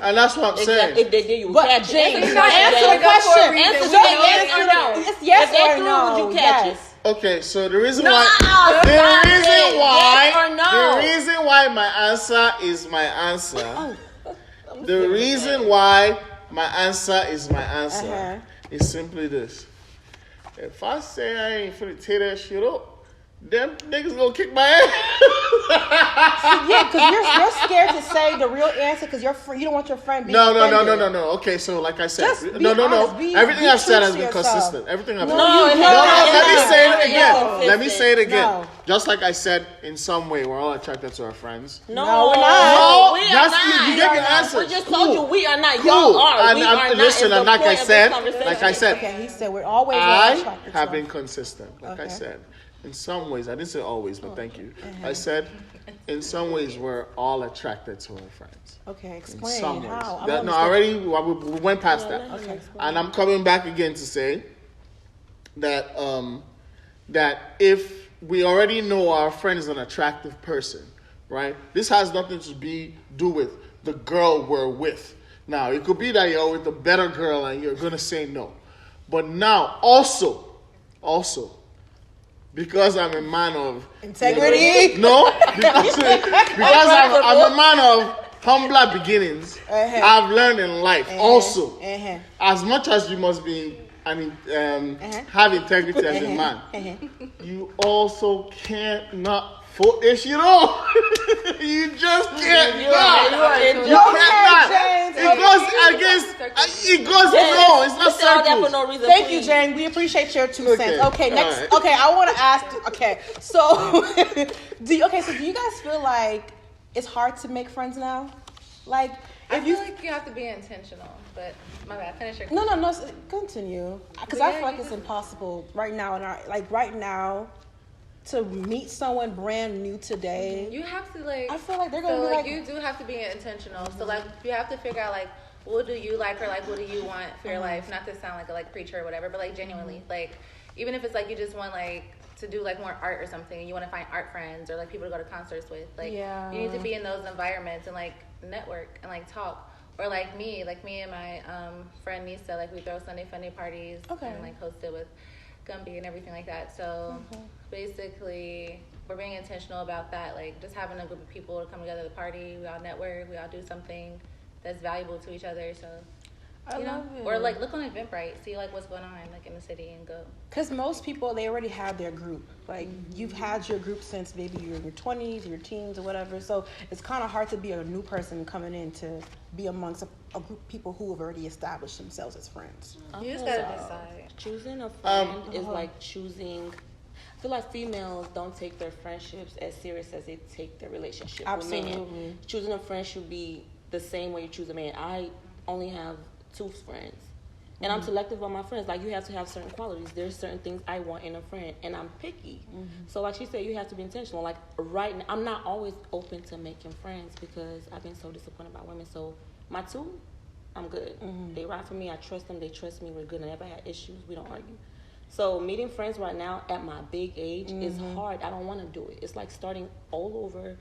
And that's what I'm saying. Exactly. If they did, you would But catch James, it. answer the question. Answer Just yes answer or no. It's yes If they or threw it, no. would you catch Yes. it? Okay, so the reason No, why stop it. Yes or no? the reason why my answer is my answer. The reason why my answer is my answer is simply this. If I say I ain't finna tear that shit up, them niggas gonna kick my ass. Yeah, because you're scared to say the real answer because you don't want your friend being No. offended. Okay, so like I said, Just be no. honest. Be Everything I've said true has to been yourself. consistent. Everything I've No, said. you No, haven't. let me say it It's again. consistent. Let me say it again. No. Just like I said, in some way, we're all attracted to our friends. No, we're not. No, we are that's not. you gave your answer. We just told you we are not. Cool. Y'all are. And We I'm- are not. listen, It's the and like I point of this said, conversation. Okay, he said we're always I attracted to have him. been consistent. Like I Okay. said, in some ways, I didn't say always, but thank you. I said, in some ways, we're all attracted to our friends. Okay, In explain some ways. how. I That, don't no, understand. already we went past that. Okay. And I'm coming back again to say that that if we already know our friend is an attractive person, right? This has nothing to do with the girl we're with. Now, it could be that you're with a better girl and you're gonna say no. But now, also, because I'm a man of Integrity? No, because I'm a man of humbler beginnings I've learned in life. Also, as much as you must be, have integrity as a man, you also can't not for this, you know. You just can't not. You can't not. It goes against. It goes no. It's not circles. For no reason. Thank you, Jane. We appreciate your 2 cents. Okay, next. Right. Okay, I want to ask. Okay, so do you guys feel like it's hard to make friends now? Like, I feel like you have to be intentional, but my bad. Finish your. No. Continue. Because I feel like it's impossible right now. Right now. To meet someone brand new today, you have to I feel like they're gonna be like. You do have to be intentional. So you have to figure out what do you like or what do you want for your life. Not to sound like a preacher or whatever, but genuinely, even if it's you just want to do more art or something, and you want to find art friends or people to go to concerts with. You need to be in those environments and network and talk. Or me and my friend Nisa, we throw Sunday Funday parties and host it with Gumby and everything like that. So basically, we're being intentional about that. Just having a group of people to come together to party. We all network. We all do something that's valuable to each other. So, I love it. Or look on Eventbrite, see what's going on in the city and go. Because most people, they already have their group. You've had your group since maybe you're in your 20s, your teens, or whatever. So it's kind of hard to be a new person coming in to be amongst a group of people who have already established themselves as friends. You just gotta decide. Choosing a friend is like choosing. I feel like females don't take their friendships as serious as they take their relationship with men. Choosing a friend should be the same way you choose a man. I only have 2 friends. And I'm selective on my friends. You have to have certain qualities. There's certain things I want in a friend, and I'm picky. So she said, you have to be intentional. Right now, I'm not always open to making friends because I've been so disappointed by women. So my 2, I'm good. They ride for me. I trust them. They trust me. We're good. I never had issues. We don't argue. So meeting friends right now at my big age is hard. I don't want to do it. It's like starting all over,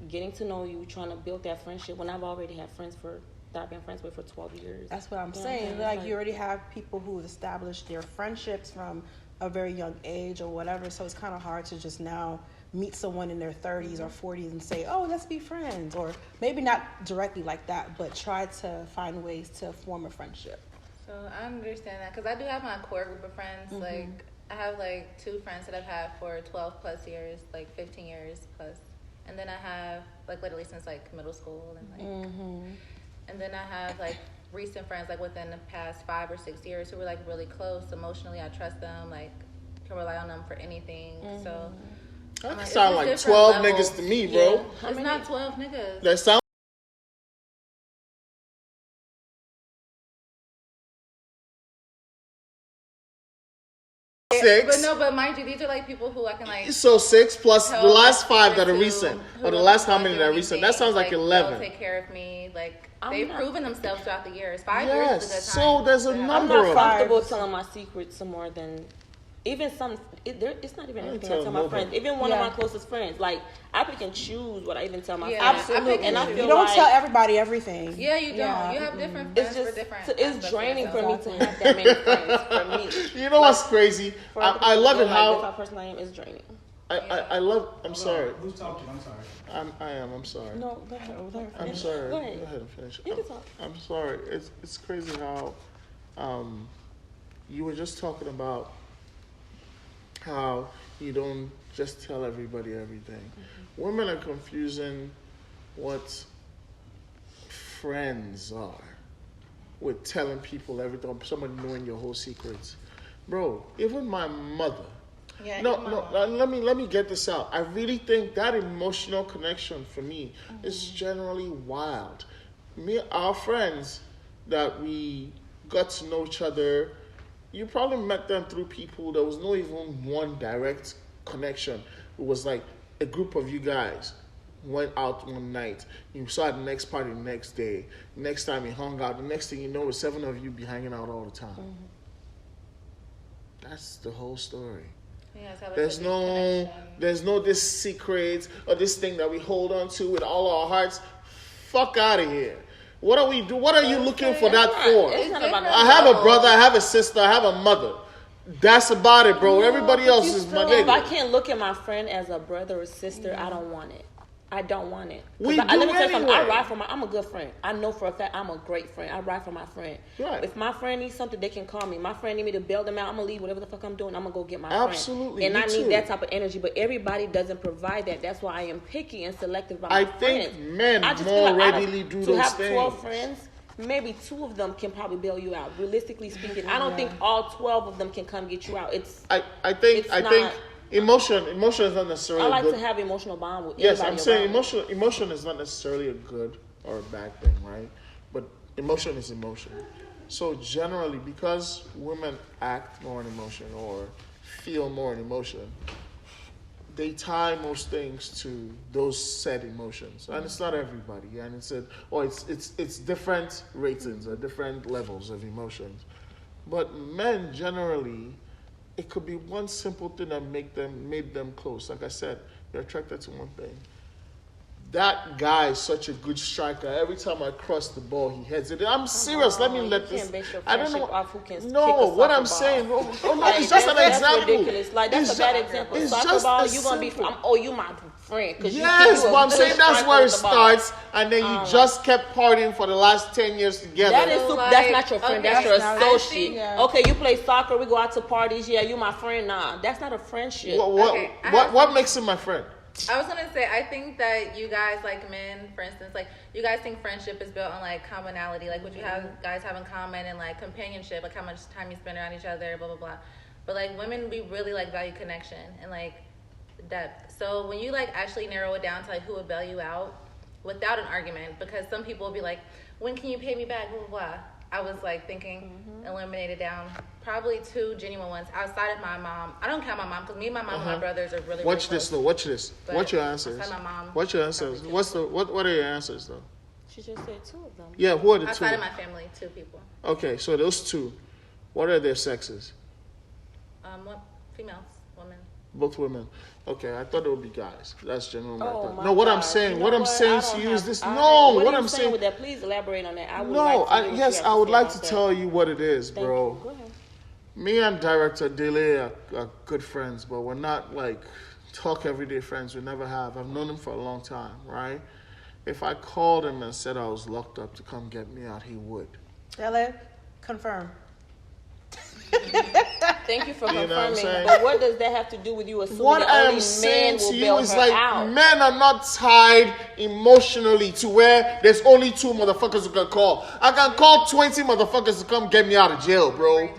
getting to know you, trying to build that friendship when I've already had friends that I've been friends with for 12 years. That's what I'm saying. You already have people who have established their friendships from a very young age or whatever. So it's kind of hard to just now meet someone in their 30s or 40s and say, oh, let's be friends. Or maybe not directly like that, but try to find ways to form a friendship. So I understand that because I do have my core group of friends. I have 2 friends that I've had for 12 plus years, 15 years plus. And then I have literally since middle school and and then I have recent friends within the past 5 or 6 years who were really close emotionally. I trust them, can rely on them for anything. So that sound like 12 levels. Niggas to me, bro. Yeah. It's not 12 niggas. That sound. Six. But mind you, these are people who I can So 6 plus the last 5 that are recent, or the last how many that are recent? That sounds like 11. They'll take care of me. They've proven themselves throughout the years. 5 years is a good time. So there's a number I'm of. not comfortable telling my secrets some more than. Even some, it's not even anything I tell my friends. Even one of my closest friends, I pick and choose what I even tell my friends. Absolutely, and I feel you don't tell everybody everything. Yeah, you don't. You have different friends for different. It's draining for me to have that many friends. For me, you know what's crazy? I love it how. That's how person I am is draining. I love. I'm sorry. Who's talking? I'm sorry. I am. I'm sorry. No, go ahead. I'm sorry. Go ahead and finish. You can talk. I'm sorry. It's crazy how, you were just talking about how you don't just tell everybody everything. Women are confusing what friends are with telling people everything, someone knowing your whole secrets. Bro, even my mother. Let me get this out. I really think that emotional connection for me is generally wild. Our friends that we got to know each other, you probably met them through people. There was no even one direct connection. It was a group of you guys went out one night. You saw at the next party the next day. Next time you hung out. The next thing you know, 7 of you be hanging out all the time. That's the whole story. There's no this secret or this thing that we hold on to with all our hearts. Fuck out of here. What are we do? What are you looking for that for? I have a brother, I have a sister, I have a mother. That's about it, bro. Everybody else is my nigga. If I can't look at my friend as a brother or sister, I don't want it. I don't want it. We Let do me tell you something. I anyway. ride for I'm a good friend. I know for a fact I'm a great friend. I ride for my friend. Right. If my friend needs something, they can call me. My friend need me to bail them out. I'm gonna leave whatever the fuck I'm doing. I'm gonna go get my Absolutely, friend. And me I need too. that type of energy. But everybody doesn't provide that. That's why I am picky and selective about my I friends. think men I just more feel like readily do to those have 12 things. friends, maybe 2 of them can probably bail you out. Realistically speaking, I don't think all 12 of them can come get you out. I think emotion is not necessarily I like good. to have emotional bond with Yes, everybody I'm saying around me. emotion is not necessarily a good or a bad thing, right? But emotion is emotion. So generally, because women act more in emotion or feel more in emotion, they tie most things to those said emotions, and it's not everybody. And it's different ratings or different levels of emotions. But men generally, it could be one simple thing that made them close. Like I said, you're attracted to one thing. That guy is such a good striker. Every time I cross the ball, he heads it. I'm serious. Let me let this. I don't know. Off who can No, kick a what soccer I'm ball. saying. Oh, no, Like, it's just an that's example. ridiculous. Like that's It's a bad ju- example. it's Soccer just ball, a you gonna be. simple- You my friend. Yes, but I'm saying that's where it starts, and then you Oh, just kept partying for the last 10 years together. That is Like, that's not your friend. okay, That's your that's not- associate. Yeah. Okay, you play soccer. We go out to parties. Yeah, you my friend. Nah, that's not a friendship. Okay, I have What makes him my friend? I was gonna say, I think that you guys, like men, for instance, like you guys think friendship is built on like commonality, like what you guys have in common, and like companionship, like how much time you spend around each other, blah blah blah. But like women, we really like value connection and like depth. So when you like actually narrow it down to like who would bail you out without an argument, because some people will be like, when can you pay me back, blah blah blah. I was like thinking, eliminated down probably 2 genuine ones outside of my mom. I don't count my mom because me and my mom and my brothers are really. Watch really this close. though. Watch this. But What's your answers? outside my mom, What's your answers? probably What are your answers though? She just said 2 of them. Yeah, who are the outside two? of my family, 2 people. Okay, so those 2. What are their sexes? What females, women. Both women. Okay, I thought it would be guys. That's generally Oh, my thought. my No, what I'm God. saying, You know what I'm saying I to don't you is have- this. I- No, what what are you I'm saying saying. with that? Please elaborate on that. I would No, like to hear what you have I would say like about to that. tell you what it is, Thank bro. you. Go ahead. Me and director Dele are good friends, but we're not like talk everyday friends. We never have. I've known him for a long time, right? If I called him and said I was locked up to come get me out, he would. Ella, confirm. Thank you for You know what I'm confirming. saying? But what does that have to do with you assuming What that I only am saying men will to you bail is her like out? men are not tied emotionally to where there's only 2 motherfuckers who can call. I can call 20 motherfuckers to come get me out of jail, bro.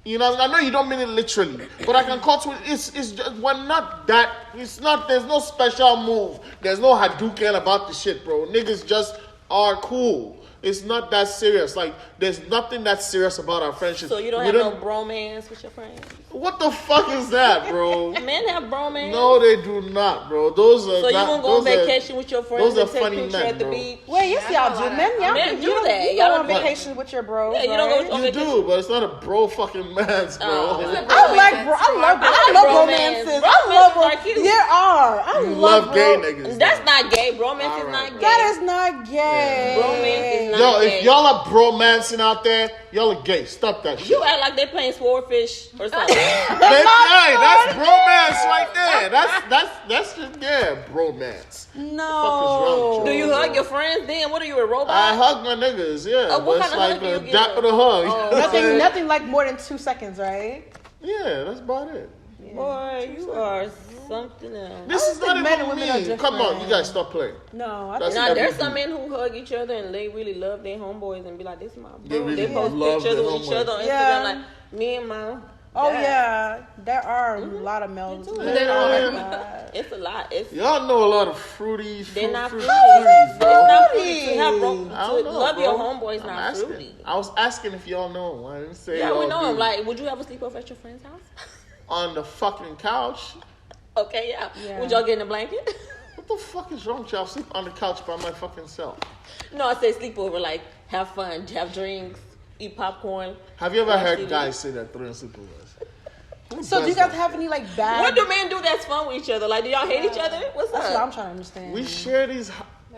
You know, I know you don't mean it literally, but I can call 20. It's just, we're not that. It's not. There's no special move. There's no Hadouken about the shit, bro. Niggas just are cool. It's not that serious. Like, there's nothing that serious about our friendship. So you don't We have no bromance with your friends? What the fuck is that, bro? Men have bromance. No, they do not, bro. Those are So you not, won't go on those are- vacation with your friends those are and take funny picture men, at the bro. beach? Wait, yes, y'all do. Men Men do you that. You Y'all go on don't- vacation with your bros. Yeah, you don't go right? on You vacation. do, but it's not a bro fucking man's, bro. Oh. I like bro. I love romances. Romances are cute. There are. I You love love gay bro- niggas. That's though. not gay. Bromance All is right, not bro. gay. That is not gay. Romance is not Yo, gay. if y'all are bromancing out there, y'all are gay. Stop that shit. You act like they're playing swordfish or something. Hey, that's bromance right there. That's just, yeah, bromance. No. Do you hug your friends then? What are you, a robot? I hug my niggas, yeah. Oh, what but it's kind of like hug do you a give? dap of the hug. Nothing. Nothing like more than 2 seconds, right? Yeah, that's about it. Boy, you are something else. This is think not men and even women are me. Come on, different. you guys stop playing. No, I That's think Now, there's everything. some men who hug each other and they really love their homeboys and be like, this is my bro. They really post love pictures their with each homeboys. other on Instagram Yeah. like, me and my Oh dad. yeah, there are a lot of males. too. that They are don't like like that. It's a lot. It's Y'all know a lot of fruity, They're not fruity, fruity. It's bro. not fruity. To have bro, I to don't know, love bro. your homeboys I'm not asking. fruity. I was asking if y'all know him. I didn't say Yeah, y'all we know do. him. Like, would you ever sleep over at your friend's house? On the fucking couch. Okay, yeah. Yeah. Would y'all get in a blanket? What the fuck is wrong with y'all? Sleep on the couch by my fucking self. No, I say sleepover, like have fun, have drinks, eat popcorn. Have you ever watch heard TV. guys say that during sleepovers? Who So do does you guys that? have any like bad? What do men do that's fun with each other? Like, do y'all hate each other? What's That's what I'm up? trying to understand. We share these.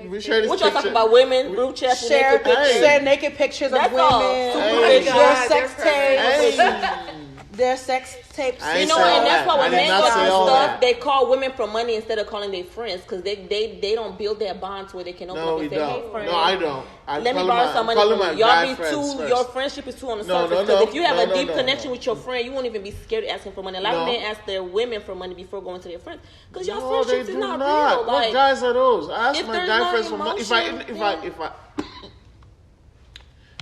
We share these. What y'all talking about? Women, group chats, and share naked pictures? share naked pictures That's of all. women. Superficial. Your God, sex they're tapes. Hey, their sex tapes. I You ain't know, say all and that's that. why I when did men not go say through all stuff, that. they call women for money instead of calling their friends because they don't build that bond to where they can open No, up we and say, hey, don't. friend. No, I don't. Let me borrow some money from you. Y'all be too. Your friendship is too on the surface. Because if you have a deep connection with your friend, you won't even be scared of asking for money. A lot of men ask their women for money before going to their friends because your friendships is not real. What Like, guys are those? I ask if my there's guy no friends for money. If I emotion,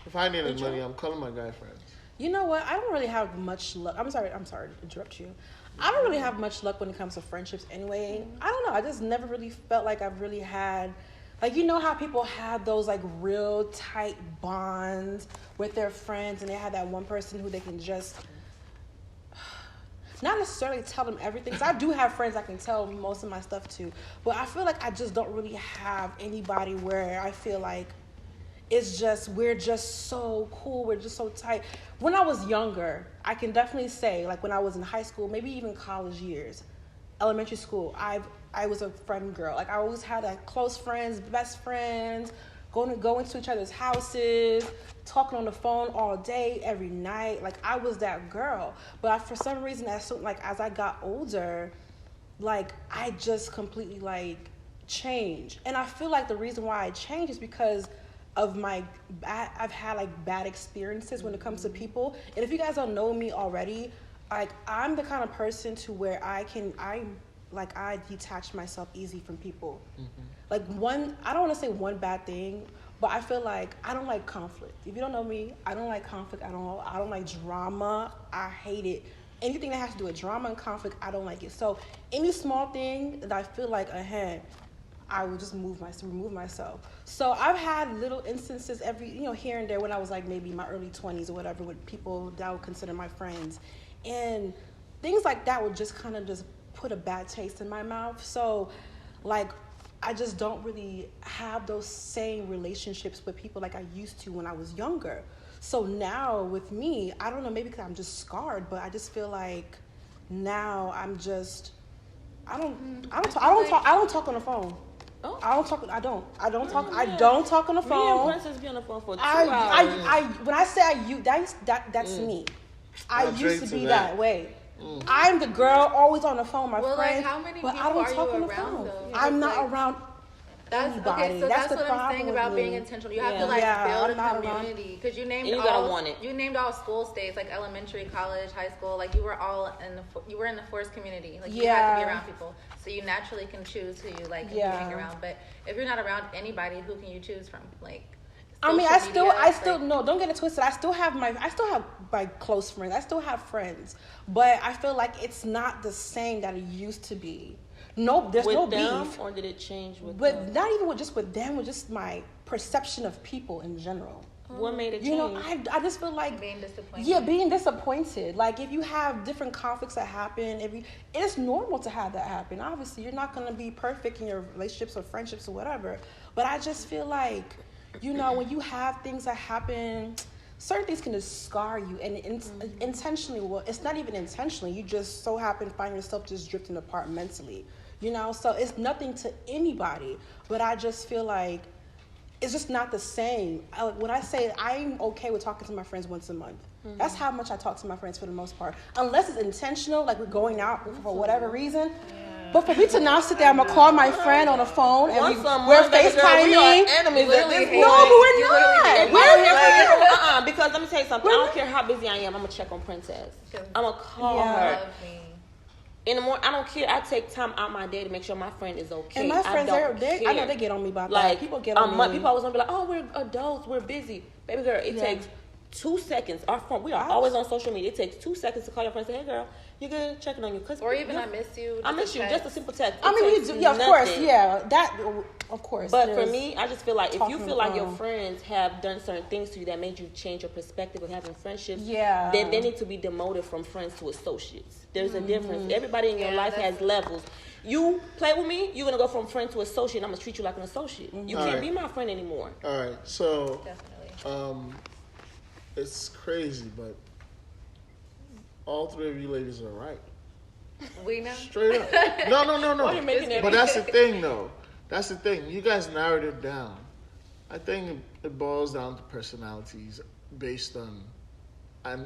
if I needed money, I'm calling my guy friends. You know what? I don't really have much luck. I'm sorry to interrupt you. I don't really have much luck when it comes to friendships anyway. I don't know. I just never really felt like I've really had, like, you know how people have those like real tight bonds with their friends and they have that one person who they can just not necessarily tell them everything. Because I do have friends I can tell most of my stuff to. But I feel like I just don't really have anybody where I feel like it's just, we're just so cool, we're just so tight. When I was younger, I can definitely say, like when I was in high school, maybe even college years, elementary school, I was a friend girl. Like I always had like close friends, best friends, go into each other's houses, talking on the phone all day, every night. Like I was that girl. But for some reason, as I got older, like I just completely like changed. And I feel like the reason why I changed is because of I've had like bad experiences when it comes to people. And if you guys don't know me already, like I'm the kind of person to where I detach myself easy from people. Like I don't want to say one bad thing, but I feel like I don't like conflict. If you don't know me, I don't like conflict. I don't like drama. I hate it. Anything that has to do with drama and conflict, I don't like it. So any small thing that I feel like ahead, I would just remove myself. So I've had little instances here and there when I was like maybe my early 20s or whatever with people that I would consider my friends. And things like that would just kind of just put a bad taste in my mouth. So like I just don't really have those same relationships with people like I used to when I was younger. So now with me, I don't know, maybe because I'm just scarred, but I just feel like now I'm just I don't talk on the phone. Oh. I don't talk on the phone. Me and Princess be on the phone for 2 hours. When I say that's me. I used to be that way. I'm the girl always on the phone, my friend. Like how many but people I don't are talk you on the around, phone. though? I'm not like, around anybody. Okay, so that's the what I'm saying problem about with being me. intentional. You have to I'm build not a around- community because you named And you gotta want it. You named all school states like elementary, college, high school. Like you were all you were in the forced community. Like you had to be around people, so you naturally can choose who you like and hang around. But if you're not around anybody, who can you choose from? Like. I mean, I still no. Don't get it twisted. I still have my close friends. I still have friends, but I feel like it's not the same that it used to be. No, there's no beef. Or did it change with But them? not even with them. With just my perception of people in general. What made it change? You know, I just feel like being disappointed. Yeah, being disappointed. Like if you have different conflicts that happen, it's normal to have that happen. Obviously, you're not going to be perfect in your relationships or friendships or whatever. But I just feel like, you know, when you have things that happen, certain things can just scar you, and intentionally. Well, it's not even intentionally. You just so happen to find yourself just drifting apart mentally. You know, so it's nothing to anybody. But I just feel like it's just not the same. When I say I'm okay with talking to my friends once a month, that's how much I talk to my friends for the most part. Unless it's intentional, like we're going out for whatever reason. But for me to now sit there, I'm gonna call my friend on the phone and we're FaceTiming. Enemies No, but we're not. Because let me tell you something. I don't care how busy I am. I'm gonna check on Princess. I'm gonna call her. In the morning, I don't care. I take time out my day to make sure my friend is okay. And my friends, I know they get on me about that. People get on me. People always gonna be like, "Oh, we're adults, we're busy." Baby girl, it takes 2 seconds. Our phone, we are always on social media. It takes 2 seconds to call your friend and say, "Hey, girl, you good? Checking on you." Or even I miss you. I miss you. Just a simple text. I mean, you do, of course, that, of course. But for me, I just feel like if you feel like your friends have done certain things to you that made you change your perspective of having friendships, then they need to be demoted from friends to associates. There's a difference. Everybody in your life has levels. You play with me, you're gonna go from friend to associate. And I'm gonna treat you like an associate. You can't be my friend anymore. All right, so Definitely. It's crazy, but all three of you ladies are right. We know. Straight up. No. Why are you making that? But that's the thing, though. That's the thing. You guys narrowed it down. I think it boils down to personalities based on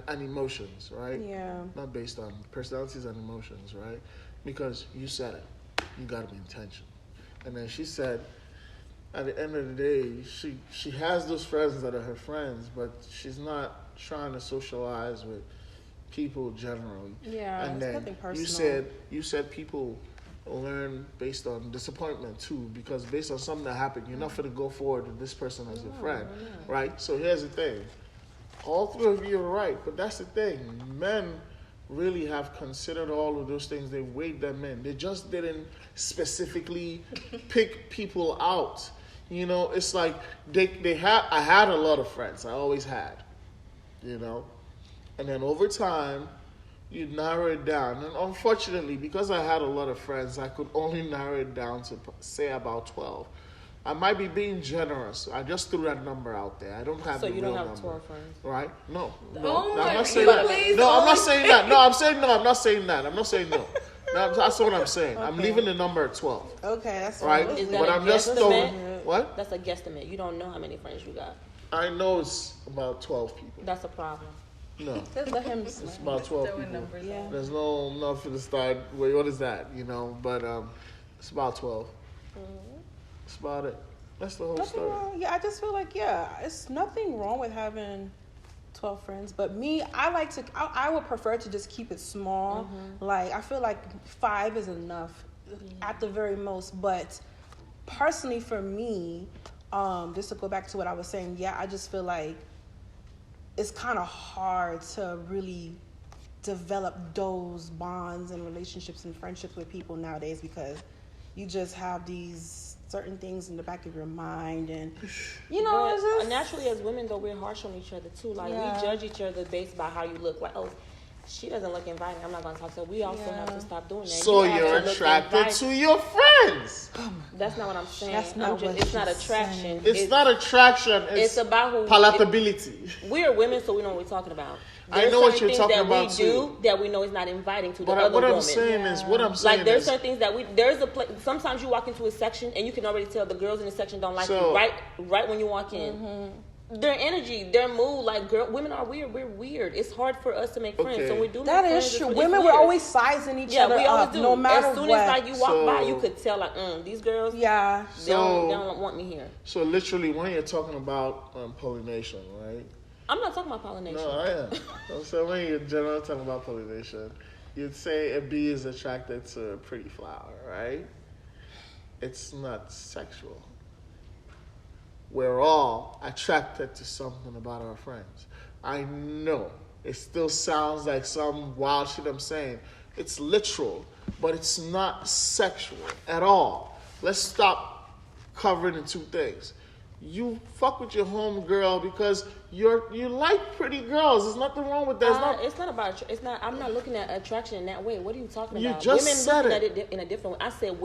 and emotions, right? Yeah. Not based on personalities and emotions, right? Because you said it. You got to be intentional. And then she said, at the end of the day, she has those friends that are her friends, but she's not trying to socialize with people generally. Yeah, and it's then nothing personal. you said people learn based on disappointment too, because based on something that happened, you're not going to go forward with this person as your friend, right? So here's the thing. All three of you are right, but that's the thing. Men really have considered all of those things. They weighed them in. They just didn't specifically pick people out. You know, it's like I had a lot of friends. I always had, you know. And then over time, you narrow it down. And unfortunately, because I had a lot of friends, I could only narrow it down to say about 12. I might be being generous. I just threw that number out there. I don't have the real number. So you don't have 12 friends? Right? No. Oh I'm my not saying God, that. please, No, I'm oh not my saying that. No, I'm saying no. I'm not saying that. I'm not saying no. No, that's what I'm saying. I'm Okay. leaving the number at 12. Okay, that's Right? Is that But a I'm just guesstimate? throwing. What? That's a guesstimate. You don't know how many friends you got. I know it's about 12 people. That's a problem. No. Just let him. It's about 12 Throwing people. numbers Yeah. out. There's no nothing to start. Wait, what is that? You know, but it's about 12. That's about it. That's the whole Nothing story. wrong. Yeah, I just feel like it's nothing wrong with having 12 friends. But me, I would prefer to just keep it small. Like I feel like 5 is enough at the very most. But personally, for me, just to go back to what I was saying, I just feel like it's kind of hard to really develop those bonds and relationships and friendships with people nowadays because you just have these certain things in the back of your mind, and you know, But it's just naturally, as women, though, we're harsh on each other too. Like Yeah. we judge each other based by how you look. Like, oh, she doesn't look inviting. I'm not gonna talk to her. We also have to stop doing that. So You have you're to look attracted inviting. to your friends. That's not what I'm saying. That's not what It's not she's attraction. saying. It's not attraction. It's about who. palatability. We're women, so we know what we're talking about. I There's know what certain you're things talking that about, we too. do that we know is not inviting to the But other what woman. I'm saying is, what I'm saying Like there's is, certain things that there's a place. Sometimes you walk into a section and you can already tell the girls in the section don't like So- you right when you walk in. Their energy, their mood, like women are weird. We're weird. It's hard for us to make friends, Okay. so we do. that make is friends. true. It's Women were weird. always sizing each Yeah, other we always up, do. no matter as soon what. as like you walk by, So- you could tell like, these girls, Yeah. they So- don't want me here. so literally when you're talking about pollination, right? I'm not talking about pollination. No, I am. I'm saying when you're generally talking about pollination, you'd say a bee is attracted to a pretty flower, right? It's not sexual. We're all attracted to something about our friends. I know it still sounds like some wild shit I'm saying. It's literal, but it's not sexual at all. Let's stop covering the two things. You fuck with your homegirl because you like pretty girls. There's nothing wrong with that. It's not about. It's not. I'm not looking at attraction in that way. What are you talking You about? just women said looking it. at it in a different way. I said,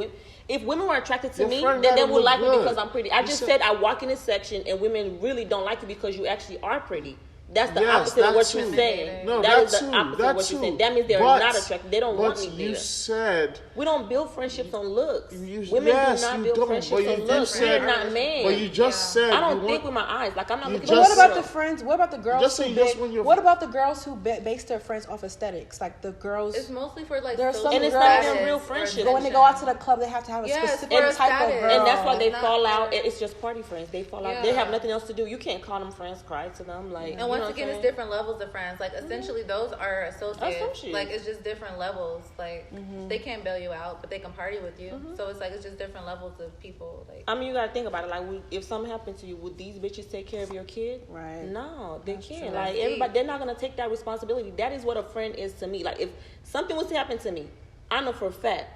if women were attracted to Your me, friend then they gotta would look like me good. because I'm pretty. I You just said- said I walk in a section and women really don't like you because you actually are pretty. That's the Yes, opposite of that what too. you're saying. No, that that is the too, opposite that of what you're too. saying. That means they're But- not attracted. They don't want But me you there. said. We don't build friendships on looks. You- Women yes, do not you build don't, friendships but you on just looks. said- We're not men. But you just said I don't you think want- with my eyes. Like I'm not You looking But at what a about girl. the friends? What about the girls Just who say yes when you're- what about the girls who base their friends off aesthetics? Like the girls It's mostly for like There are social some And it's girls- not even status real or friendships. when they go out to the club, they have to have a Yes, specific for type of status. girl. And that's why they Not fall out. for- It's just party friends. They fall out. Yeah. They have nothing else to do. You can't call them friends, cry to them. Like, And once again, it's different levels of friends. Like essentially, those are associates. Associates. Like it's just different levels. Like they can't bail you out, but they can party with you. So it's like it's just different levels of people. Like I mean, you gotta think about it. Like, if something happened to you, would these bitches take care of your kid? Right. No, they can't. true. Like That's everybody, deep. they're not gonna take that responsibility. That is what a friend is to me. Like, if something was to happen to me, I know for a fact,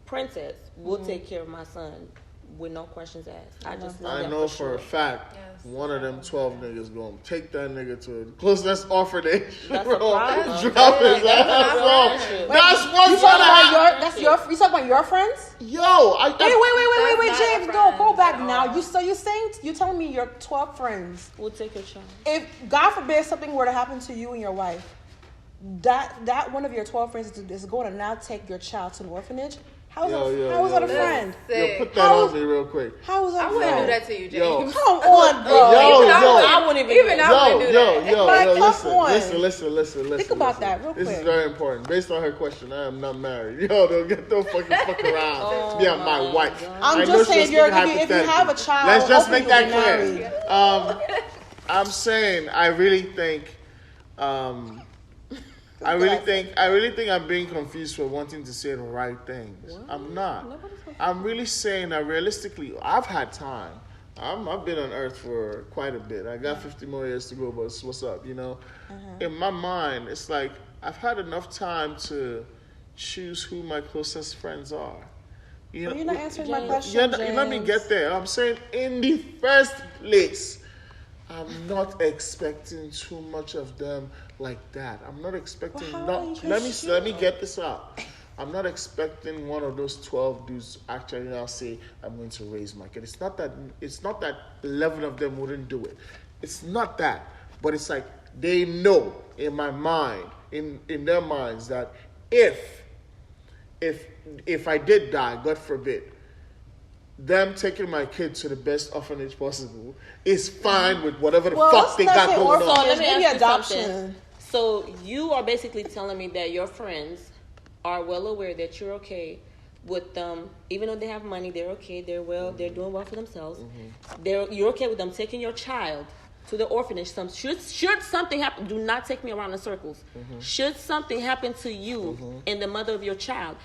Princess will take care of my son with no questions asked. I just know I that know for for sure. a fact Yes. one of them 12 niggas gonna take that nigga to the closest orphanage. That's bro. a problem. Drop his That's ass not off. friendship. That's You what's talking gonna about happen. you talking about your friends? Yo, I Wait, That's not James, a go friend back at now. all. You telling me your 12 friends. We'll take your child. If God forbid something were to happen to you and your wife, that one of your 12 friends is going to now take your child to an orphanage. How was that a friend? Yo, put that on me real quick. How was that I a wouldn't do friend? that to you, James. Yo. Come on, bro. I wouldn't even. Even I wouldn't do that. Listen. Think about that real This is quick. very important. Based on her question, I am not married. Yo, don't fucking fuck around. Be my wife. I'm I know just saying, she's if speaking you have a child, let's just make hopefully that you'll be clear. married. I'm saying, I really think I'm being confused for wanting to say the right things. What? I'm not. I'm really saying that realistically, I've had time. I've been on Earth for quite a bit. I got 50 more years to go, but what's up, you know? In my mind, it's like I've had enough time to choose who my closest friends are. You know, You're not answering my question, James. Let me get there. I'm saying in the first place, I'm not expecting too much of them like that. I'm not expecting let me get this out. I'm not expecting one of those 12 dudes to actually now say, I'm going to raise my kid. It's not that 11 of them wouldn't do it. It's not that. But it's like they know in my mind, in their minds, that if I did die, God forbid, them taking my kid to the best orphanage possible is fine with whatever the fuck they got going on. So let me Maybe ask you adoption. something. So you are basically telling me that your friends are well aware that you're okay with them, even though they have money, they're okay, they're doing well for themselves. You're okay with them taking your child to the orphanage. Should something happen, do not take me around in circles. Should something happen to you and the mother of your child,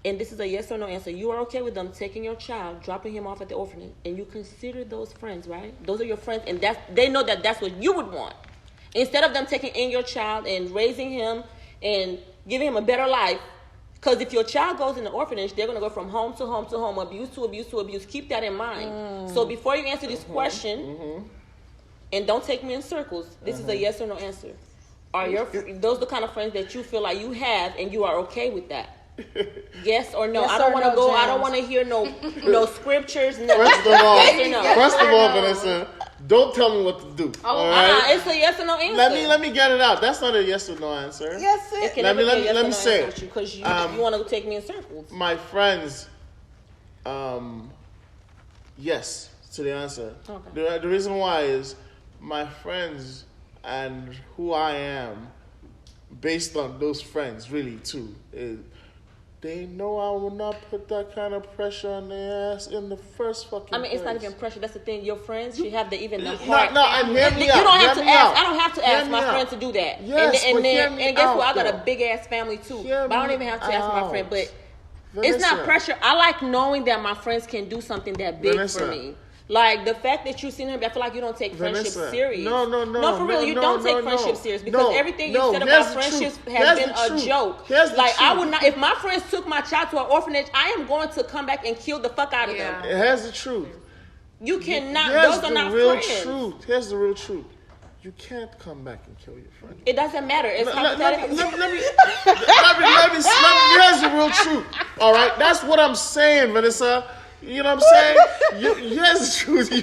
and this is a yes or no answer, you are okay with them taking your child, dropping him off at the orphanage, and you consider those friends, right? Those are your friends, and they know that that's what you would want. Instead of them taking in your child and raising him and giving him a better life, because if your child goes in the orphanage, they're going to go from home to home to home, abuse to abuse to abuse. Keep that in mind. So before you answer this question, and don't take me in circles, this is a yes or no answer. Are those the kind of friends that you feel like you have and you are okay with that? Yes or no? Yes I don't want to go. James. I don't want to hear no scriptures. No. First of all, Yes or no? Vanessa, don't tell me what to do. All right? It's a yes or no answer. Let me get it out. That's not a yes or no answer. Yes, It can Let never me- be a let me- yes let or me no say answer it. because you want to take me in circles. My friends, yes to the answer. Okay. The reason why is my friends and who I am, based on those friends, really too, is they know I will not put that kind of pressure on their ass in the first fucking place. It's not even pressure. That's the thing. Your friends should have the heart. No, and hear me out. You don't have to Hear me ask. out. I don't have to Hear ask me my out. friend to do that. Yes, but hear me and guess what? out, I got though. a big ass family too. Hear But I don't me even have to ask my out. friend. But Vanessa. it's not pressure. I like knowing that my friends can do something that big Vanessa. for me. Like the fact that you seen him, I feel like you don't take friendship Vanessa. serious. No, for real, you don't take friendship serious because everything you said about friendships has been a joke. I would not. If my friends took my child to an orphanage, I am going to come back and kill the fuck out of them. Here's the truth. You cannot. Here's Those are the not real friends. truth. Here's the real truth. You can't come back and kill your friend. It doesn't matter. It's Let hypothetical. me, here's the real truth. All right, that's what I'm saying, Vanessa. You know what I'm saying? Here's the truth. You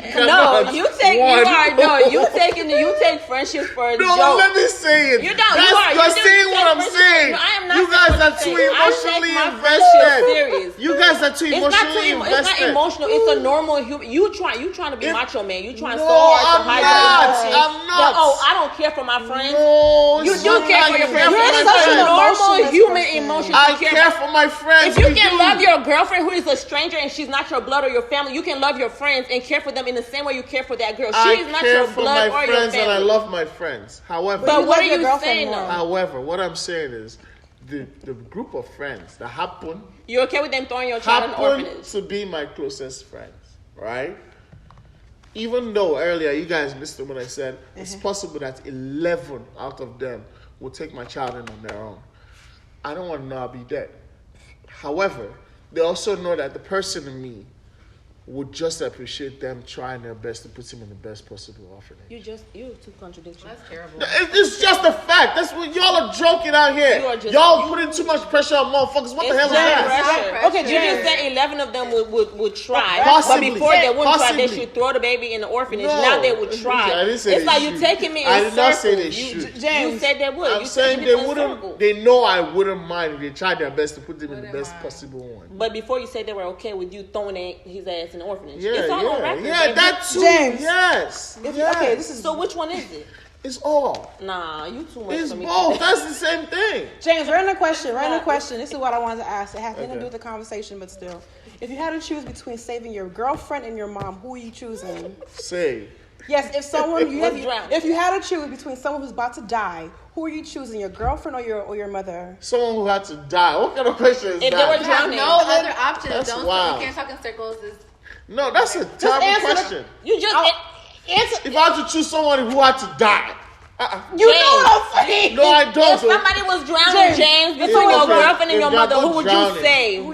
take friendships for a no, joke. let me say it. You don't. You're saying what I'm saying. No, I am not you guys are too emotionally invested. You guys are too emotionally invested. It's not emotional. It's a normal human. You trying to be macho man. You trying so No, hard to hide your emotions. I'm not. I don't care for my friends. No, You do care for your friends. You're It's such a an normal emotionless human person. emotion. I care for my friends. If you can love your girlfriend who is a stranger and she's not your blood or your family, you can love your friends and care for them in the same way you care for that girl. She is not your blood or your family. And I love my friends. However, but what are you saying though? However, what I'm saying is the group of friends that happen You're okay with them throwing your child in the orphanage? to be my closest friends, right? Even though earlier you guys missed it when I said it's possible that 11 out of them will take my child in on their own. I don't want to know I'll be dead. However, they also know that the person in me would just appreciate them trying their best to put him in the best possible orphanage. You're too contradictory. That's terrible. It's just a fact. That's what y'all are joking out here. Y'all putting too much pressure on motherfuckers. What the hell is that? Pressure. Okay, you just said 11 of them would try. Possibly. But before they wouldn't try, they should throw the baby in the orphanage. No. Now they would try. I didn't say it's like you taking me in I did not circles. say they should. You said they would. I'm saying they wouldn't. They know I wouldn't mind if they tried their best to put them in the best possible one. But before you said they were okay with you throwing his ass in the orphanage. Yeah, it's all on record. Yeah, that too. James. Yes. Okay, this is. So which one is it? It's all. Nah, you too much It's for me. both. That's the same thing. James, random question. This is what I wanted to ask. It has nothing to do with the conversation, but still. If you had to choose between saving your girlfriend and your mom, who are you choosing? Save. Yes, if you had to choose between someone who's about to die, who are you choosing, your girlfriend or your mother? Someone who had to die. What kind of question is if that? They were drowning. No other options. That's Don't wild. you can't talk in circles. No, that's a terrible question. You just answer. If I had to choose someone who had to die, you know what I'm saying? No, I don't. If somebody was drowning, James, between your girlfriend and your mother, who would you save?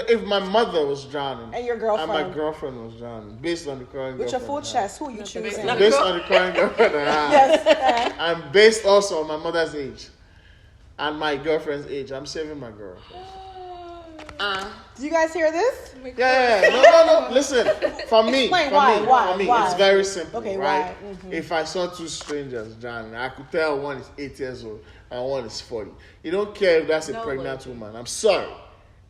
If my mother was drowning and your girlfriend, and my girlfriend was drowning, based on the current with your full chest, who are you choosing? Based on the current girlfriend I have. Yes. And based also on my mother's age and my girlfriend's age, I'm saving my girl. Do you guys hear this? Yeah. No. Listen, for me, Why? it's very simple. Okay, right? why? Mm-hmm. If I saw two strangers drowning, I could tell one is 8 years old and one is 40. You don't care if that's a pregnant woman. I'm sorry.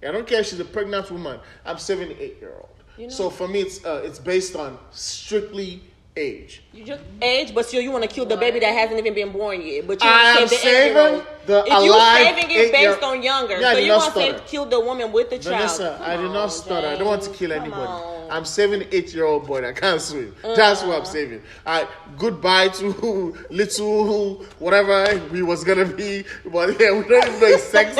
I don't care if she's a pregnant woman. I'm 78-year-old. So for me, it's based on strictly age. You just age, but still you want to kill the baby that hasn't even been born yet. But you I'm save the saving 8-year-old. the If alive you saving it based 8-year-old. on younger, Yeah, so you want to stutter. kill the woman with the child. Vanessa, I did not stutter. I don't want to kill anybody. on. I'm saving the 8-year-old boy that can't swim. That's who I'm saving. Goodbye to little whatever he was gonna be, but yeah, we don't even know his sex.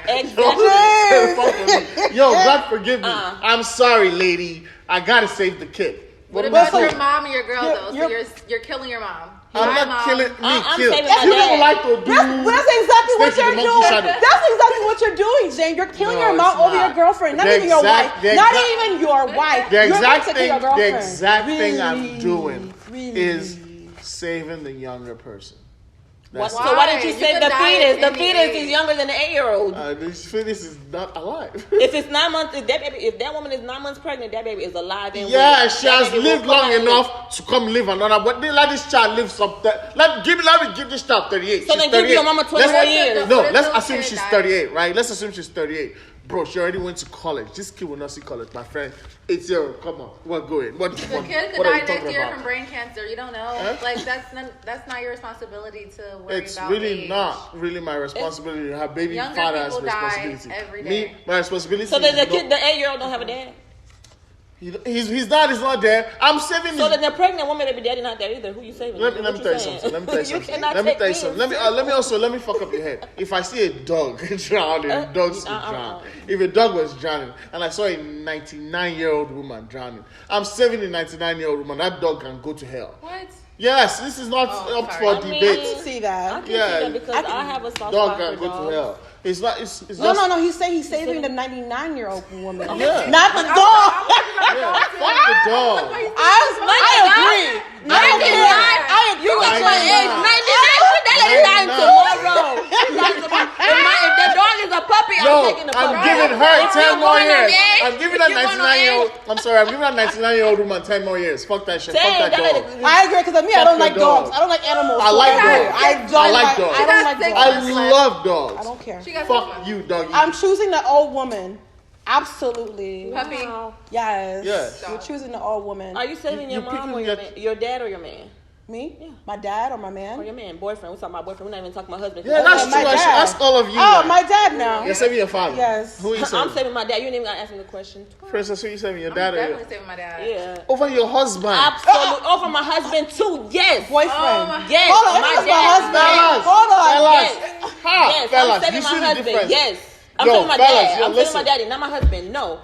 Exactly. Yo, God forgive me. I'm sorry, lady. I gotta save the kid. What about your mom and your girl though? So you're killing your mom. I'm not killing me. I'm Kill. saving my You dad. don't like to do. That's exactly what Stick to you're the doing. monkey shadow. That's exactly what you're doing, Jane. You're killing your mom it's over not. your girlfriend. Not The even your wife. exact- the Not exact- even your wife. The You're exact going to kill your thing. The girlfriend. exact thing I'm Really? doing Really? is saving the younger person. That's So why didn't you You say could the die fetus? at The any fetus age. is younger than the 8-year-old. This fetus is not alive. If it's 9 months, if that woman is 9 months pregnant, that baby is alive and Yeah, well. she That has baby will lived come long out and enough to come live another. But they let this child live some. Let me give this child 38. So She's then give 38. your mama 20 more years. No, What if let's the assume kid she's died? 38, right? Let's assume she's 38. Bro, she already went to college. This kid will not see college. My friend, 8-year-old, come on. What going? What The kid could what are die you talking next year about? from brain cancer. You don't know. Huh? Like that's not your responsibility to worry It's about. really age. not really my responsibility. Her baby Younger father has people die responsibility. every Me, day. my responsibility. So then is the 8-year-old don't have a dad. his dad is not there. I'm saving. So then the pregnant woman, baby daddy not there either. Who you saving? Let me What tell you saying? something. Let me tell you You something. cannot Let me take tell you me something. Let me fuck up your head. If I see a dog drowning, dogs drown. If a dog was drowning and I saw a 99-year-old woman drowning, I'm saving the 99-year-old woman. That dog can go to hell. What? Yes, this is not up for debate. I can see that. I can see that because I have a soft Dog spot can for go dogs. to hell. It's not. It's No. just, He's saying he's saving the 99-year-old woman, Yeah. not the dog. Yeah, fuck the dog. I agree. I agree. You got my age. 99. That lady dying 99. tomorrow. If the dog is a puppy, I'm No, taking the I'm puppy. giving her If 10 you're more going on years. age, I'm giving that if you're going on 99-year-old. age, I'm sorry. I'm giving that 99-year-old woman 10 more years. Fuck that shit. Fuck Dang, that that dog. lady- I agree because me, I don't Fuck like the dog. dogs. I don't like animals. I like dogs. I don't like dogs. I don't like She got dogs. sick. I love dogs. I don't care. She got Fuck sick. you, doggy. I'm choosing the old woman. Absolutely. Puppy. Yes. Yes. You're choosing the old woman. Are you saving your You mom or picking your dad or your man? Me? Yeah. My dad or my Or man? your man, boyfriend. We're talking about boyfriend. We're not even talking about husband. Yeah, that's my true. I should dad. ask all of you. Oh, that. my dad now. You're saving your father. Yes. Who are you I'm saving? saving my dad. You didn't even gotta ask me the question. Princess, who are you saving? Your I'm dad or your... definitely saving my dad. Yeah. Over your husband. Absolutely. Oh, for my husband too. Yes. Boyfriend. Oh, my- Yes. Hold on, my this is my dad. husband. Fellas. Hold on. Fellas. Yes. Ha, Yes. fellas, I'm saving you my see the husband. difference? Yes. I'm Yo, saving my fellas, dad. yo, I'm saving listen. my daddy, not my husband. No.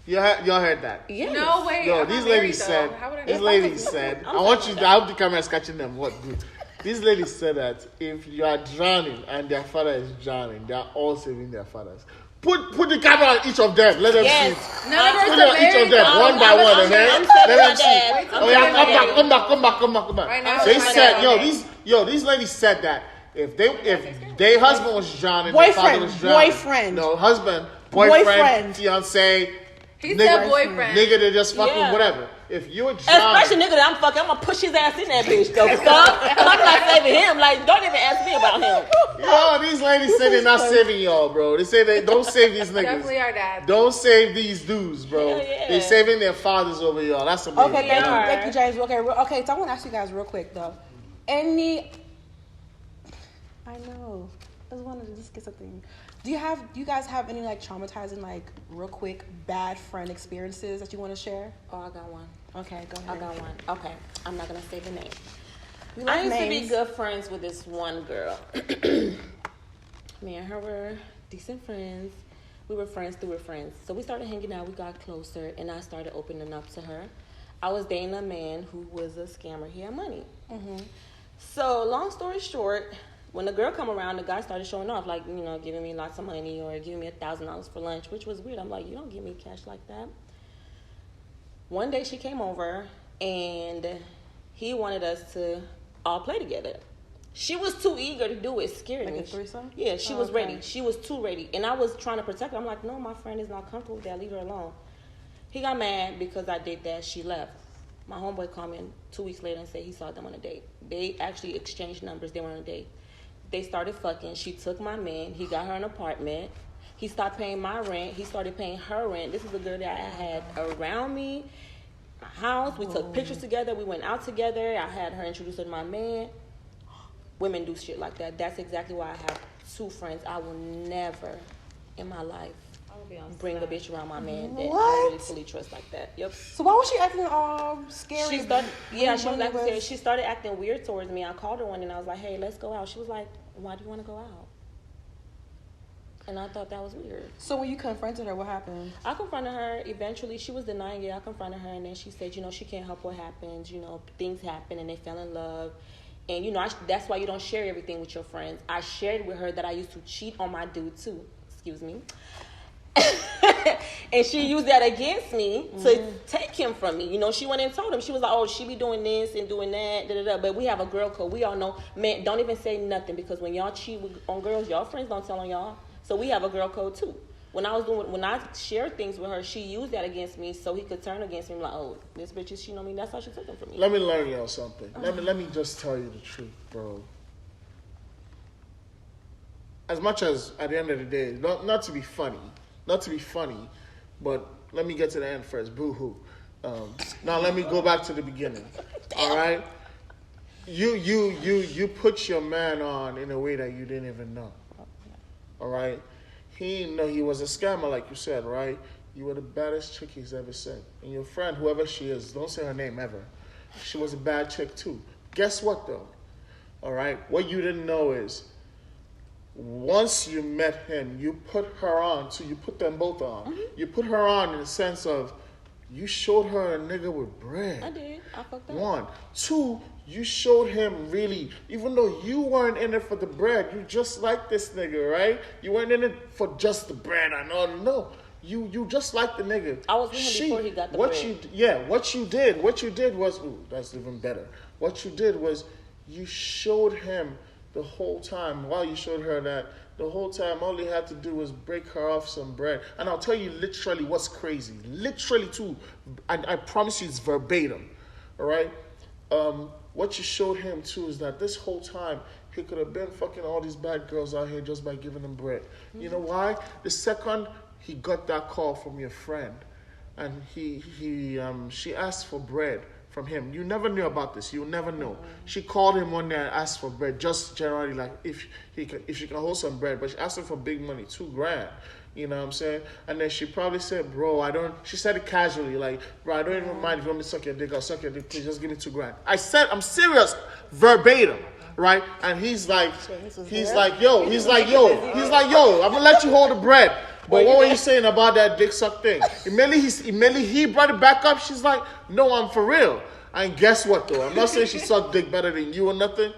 Y'all heard that? Yes. No way. Yo, I'm these not married, ladies though. said. How would I These know? ladies said. I want you. I hope the camera is catching them. What good? These ladies said that if you are drowning and their father is drowning, they are all saving their fathers. Put the camera on each of them. Let them Yes. see. None of Put us it on are each of them, married. one by one, I'm okay? saying Let my them see. dad. Oh yeah, come back. Right now, They it's my said, dad. these ladies said that if their husband was drowning, their father was drowning. Boyfriend. No, husband, boyfriend, Boyfriend. fiance, He nigga, said boyfriend. nigga that just fucking Yeah. whatever. If you're drowning, Especially nigga that I'm fucking, I'm gonna push his ass in that bitch though. I'm not saving him. Like, don't even ask me about him. yo, these ladies say they're not saving y'all, bro. They say they don't save these niggas. Definitely our dad. Don't save these dudes, bro. Hell yeah. They're saving their fathers over y'all. That's amazing. Okay, thank you, James. Okay, so I want to ask you guys real quick though. I know. I just wanted to just get something. Do you guys have any like traumatizing, like real quick bad friend experiences that you want to share? Oh, I got one. Okay, go I ahead. got one. Okay, I'm not gonna say the name. We I like used to be names. good friends with this one girl. Me and her were decent friends. We were friends through friends. So we started hanging out. We got closer, and I started opening up to her. I was dating a man who was a scammer. He had money. Mm-hmm. So long story short, when the girl come around, the guy started showing off, like, you know, giving me lots of money or giving me $1,000 for lunch, which was weird. I'm like, you don't give me cash like that. One day she came over and he wanted us to all play together. She was too eager to do it. It scared Like me. a threesome? Yeah, she was okay. ready. She was too ready. And I was trying to protect her. I'm like, no, my friend is not comfortable with that. Leave her alone. He got mad because I did that. She left. My homeboy called me 2 weeks later and said he saw them on a date. They actually exchanged numbers. They were on a date. They started fucking. She took my man. He got her an apartment. He stopped paying my rent. He started paying her rent. This is a girl that I had around me, my house. We took pictures together. We went out together. I had her introduce her to my man. Women do shit like that. That's exactly why I have two friends. I will never in my life I will be on bring a set. bitch around my man that I What? really fully trust like that. Yep. So why was she acting scary? She started, yeah, she was when it like, was- she started acting weird towards me. I called her one and I was like, hey, let's go out. She was like, why do you want to go out? And I thought that was weird. So when you confronted her, what happened? I confronted her. Eventually, she was denying it. I confronted her, and then she said, you know, she can't help what happens. You know, things happen, and they fell in love. And, you know, that's why you don't share everything with your friends. I shared with her that I used to cheat on my dude, too. Excuse me. And she used that against me to take him from me. You know, she went and told him. She was like, oh, she be doing this and doing that, da-da-da. But we have a girl code. We all know, man, don't even say nothing, because when y'all cheat on girls, y'all friends don't tell on y'all. So we have a girl code, too. When I shared things with her, she used that against me so he could turn against me like, oh, this bitch is cheating on me. That's how she took him from me. Let me learn y'all something. Let me just tell you the truth, bro. As much as at the end of the day, not to be funny, but let me get to the end first. Boo hoo. Now let me go back to the beginning. All right. You put your man on in a way that you didn't even know. All right. He didn't know he was a scammer, like you said, right? You were the baddest chick he's ever seen. And your friend, whoever she is, don't say her name ever. She was a bad chick too. Guess what though? All right. What you didn't know is, once you met him, you put her on. So you put them both on. Mm-hmm. You put her on in the sense of, you showed her a nigga with bread. I did. I fucked up. 1. 2, you showed him really, even though you weren't in it for the bread, you just like this nigga, right? You weren't in it for just the bread. I know. No. You just like the nigga. I was with him before he got the bread. What you did was, ooh, that's even better. What you did was, you showed him the whole time, while you showed her that, the whole time, all he had to do was break her off some bread. And I'll tell you literally what's crazy. Literally, too. I promise you it's verbatim. All right? What you showed him, too, is that this whole time, he could have been fucking all these bad girls out here just by giving them bread. Mm-hmm. You know why? The second he got that call from your friend, and she asked for bread from him. You never knew about this. You'll never know. Mm-hmm. She called him one day and asked for bread, just generally like if she can hold some bread, but she asked him for big money, $2,000. You know what I'm saying? And then she probably said, bro, she said it casually, like, bro, I don't even mind if you want me to suck your dick, I'll suck your dick, please just give me $2,000. I said, I'm serious, verbatim, right? And he's like, yo, I'm gonna let you hold the bread. But what were you saying about that dick suck thing? Immediately he brought it back up. She's like, no, I'm for real. And guess what though? I'm not saying she sucked dick better than you or nothing,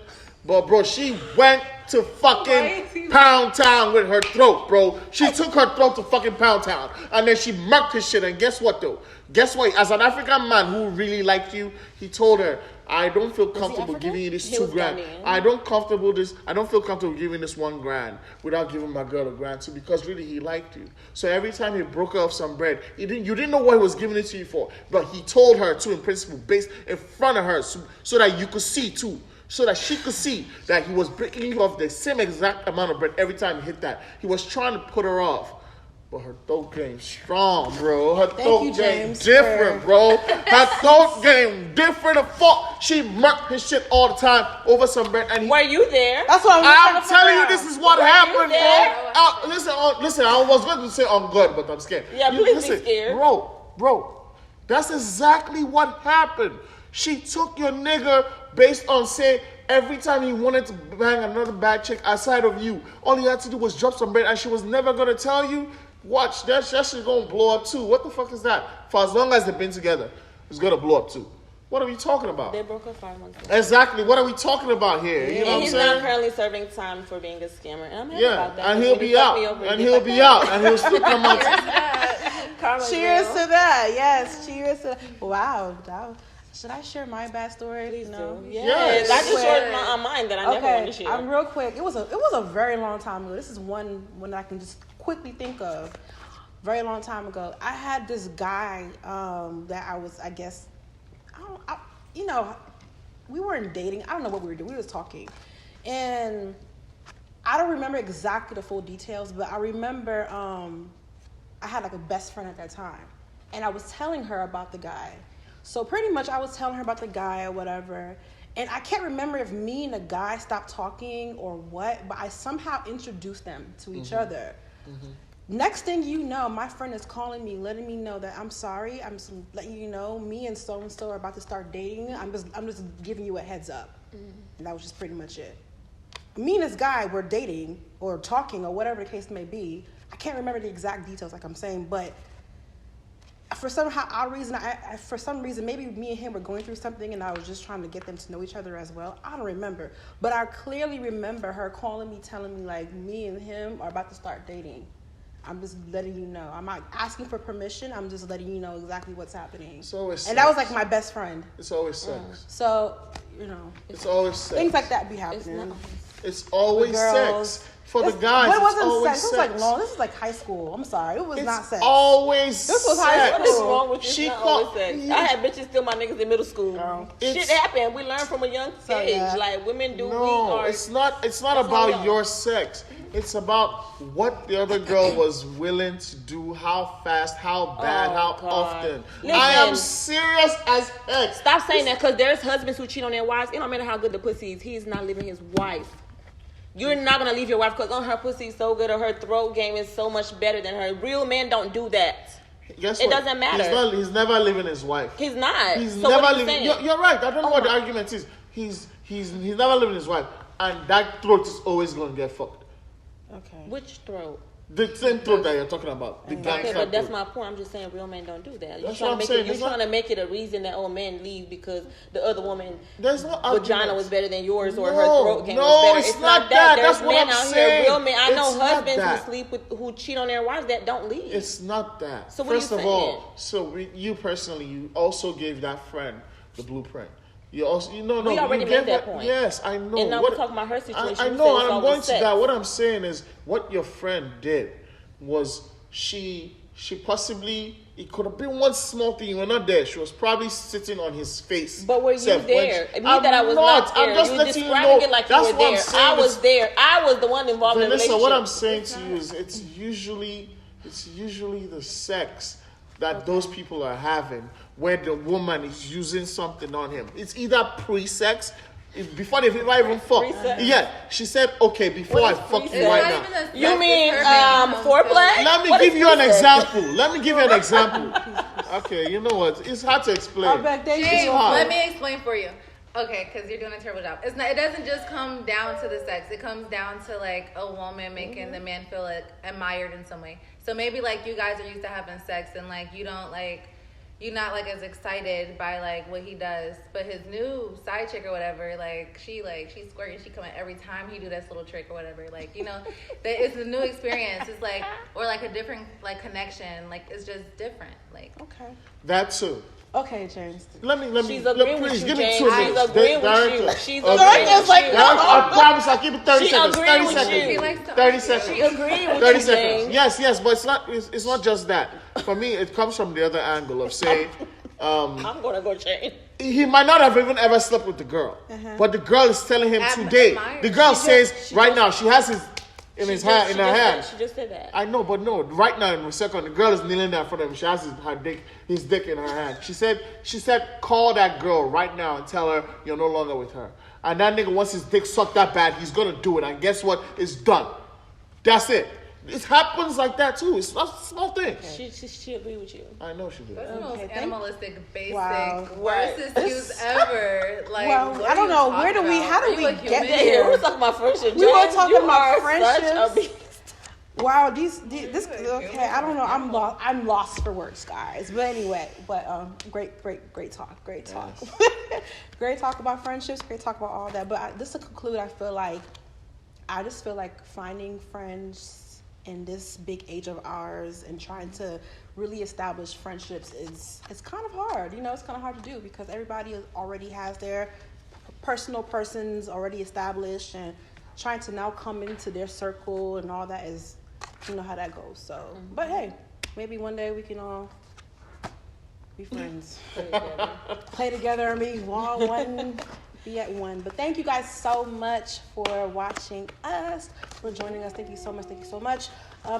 But bro, she went to fucking Pound Town with her throat, bro. She took her throat to fucking Pound Town. And then she murked his shit. And guess what though? Guess what? As an African man who really liked you, he told her, I don't feel comfortable giving you this $2,000. I don't feel comfortable giving this $1,000 without giving my girl $1,000 too, because really he liked you. So every time he broke off some bread, you didn't know what he was giving it to you for, but he told her too in principle, based in front of her, so that you could see too. So that she could see that he was breaking you off the same exact amount of bread every time he hit that. He was trying to put her off. But her throat game strong, bro. Her throat game different, bro. Her throat game different. She murked his shit all the time over some bread. And were you there? That's what I'm telling you, this is what happened, bro. Listen, I was going to say on good, but I'm scared. Yeah, please be scared. Bro, that's exactly what happened. She took your nigga based on saying every time he wanted to bang another bad chick outside of you, all he had to do was drop some bread, and she was never going to tell you. Watch, that shit gonna blow up too. What the fuck is that? For as long as they've been together, it's gonna blow up too. What are we talking about? They broke up 5 months ago. Exactly. What are we talking about here? You know what I'm he's saying? not currently serving time for being a scammer. And I'm happy about that. And he'll be out. And he'll be out. And he'll still come out. Cheers to that. Yes, cheers to that. Wow. Should I share my bad story? Please do. Yes. I just shared mine that I never want to share. I'm real quick. It was a very long time ago. This is one I can just quickly think of. Very long time ago, I had this guy that I was, I guess, we weren't dating. I don't know what we were doing. We was talking, and I don't remember exactly the full details, but I remember I had like a best friend at that time, and I was telling her about the guy. So pretty much, I was telling her about the guy or whatever, and I can't remember if me and the guy stopped talking or what, but I somehow introduced them to each other. Mm-hmm. Next thing you know, my friend is calling me, letting me know that I'm sorry. I'm just letting you know, me and so are about to start dating. I'm just giving you a heads up. And that was just pretty much it. Me and this guy were dating or talking or whatever the case may be. I can't remember the exact details, like I'm saying, but for some reason, maybe me and him were going through something, and I was just trying to get them to know each other as well. I don't remember, but I clearly remember her calling me, telling me like me and him are about to start dating. I'm just letting you know. I'm not asking for permission. I'm just letting you know exactly what's happening. It's always sex. And that was like my best friend. It's always sex. So, it's always sex. Things like that be happening. It's always sex. For the guys, it wasn't it's always sex. It was like long. This is like high school. I'm sorry. It was not sex. Always this was sex. high school. What is wrong with you? It's not always sex. I had bitches steal my niggas in middle school. Shit happened. We learn from a young age. Like women do. No, it's not about your sex. It's about what the other girl was willing to do, how fast, how bad, how often. Listen, I am serious as heck. Stop saying that, because there's husbands who cheat on their wives. It don't matter how good the pussy is. He's not leaving his wife. You're not going to leave your wife because her pussy is so good or her throat game is so much better than her. Real men don't do that. Guess it what? doesn't matter. He's never leaving his wife. He's not. He's never leaving. You're right. I don't know what the argument is. He's never leaving his wife. And that throat is always going to get fucked. Okay. Which throat? The same throat that you're talking about. The okay, but that's my point. I'm just saying real men don't do that. You're that's what I'm saying. You're trying to make it a reason that men leave because the other woman no vagina was better than yours or her throat game was better. It's not that. There's that's what men I'm out saying. Here, real men. I know husbands who cheat on their wives that don't leave. It's not that. So what First are you of all, you personally, you also gave that friend the blueprint. You also, we already made that point. Yes, I know. And now we're talking about her situation. I know, and I'm going to that. What I'm saying is, what your friend did was she possibly, it could have been one small thing. You were not there. She was probably sitting on his face. But were you there? I was not there. I'm just letting you know. It like That's you were what there. I'm saying. I was there. I was the one involved in the relationship. What I'm saying to you is, it's usually the sex that those people are having, where the woman is using something on him. It's either pre-sex, before they even fuck. Yeah, she said, okay, before I fuck you right now. You mean foreplay? Let me give you an example. Okay, you know what? It's hard to explain. James, let me explain for you. Okay, because you're doing a terrible job. It doesn't just come down to the sex. It comes down to like a woman making the man feel like admired in some way. So maybe like you guys are used to having sex and like you don't like, you're not like as excited by like what he does. But his new side chick or whatever, like she's squirting, she coming every time he do this little trick or whatever. Like, you know, that it's a new experience. It's like, or like a different like connection. Like it's just different. Like Okay. That too. Okay, James. Let me. She's agreeing with please, you, give me James. 2 minutes. She's agreeing with Director. you. She's Okay. agreeing with like, you. I promise I'll keep it 30 She seconds. agreeing 30 with seconds. you. he likes to 30 argue. seconds. She agreeing with 30 you, seconds. James. Yes, but it's not just that. For me, it comes from the other angle of say, I'm gonna go change. he might not have even ever slept with the girl, but the girl is telling him today. Admire. The girl says she right just- now she has his in his hand in her hand. She just said that. I know, but no. Right now, in a second, the girl is kneeling down in front of him. She has his dick in her hand. She said, call that girl right now and tell her you're no longer with her. And that nigga, once his dick sucked that bad, he's gonna do it. And guess what? It's done. That's it. It happens like that too. It's not small things. She agree with you. I know she did. That's the most animalistic, basic, Wow. worst excuse ever. Like, Well, what I don't are you know. talking How do about? we Are you a get human? there? Yeah, we're talking about friendship. We were James, talking you about are friendships. such a beast. Wow, this okay. I don't know. I'm lost for words, guys. But anyway, great talk. Great talk. Great talk about friendships. Great talk about all that. But just to conclude, I just feel like finding friends in this big age of ours and trying to really establish friendships it's kind of hard. You know, it's kind of hard to do because everybody already has their personal persons already established, and trying to now come into their circle and all that is, you know how that goes. So, but hey, maybe one day we can all be friends, play together, and be one. Be at one. But thank you guys so much for watching us, for joining us. Thank you so much.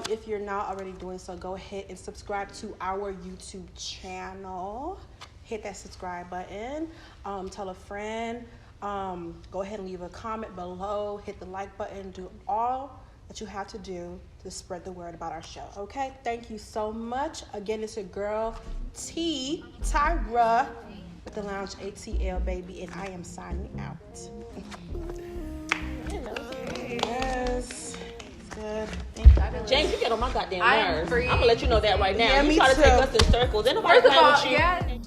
If you're not already doing so, go ahead and subscribe to our YouTube channel. Hit that subscribe button. Tell a friend. Go ahead and leave a comment below. Hit the like button. Do all that you have to do to spread the word about our show. Okay? Thank you so much. Again, it's your girl, Tyra, with the Lounge ATL, baby, and I am signing out. Yes. Good. James, you get on my goddamn I am nerves. free. I'm gonna let you know that right now. Yeah, you me try to too. take us in circles. Ain't nobody First of playing all, with you. yeah.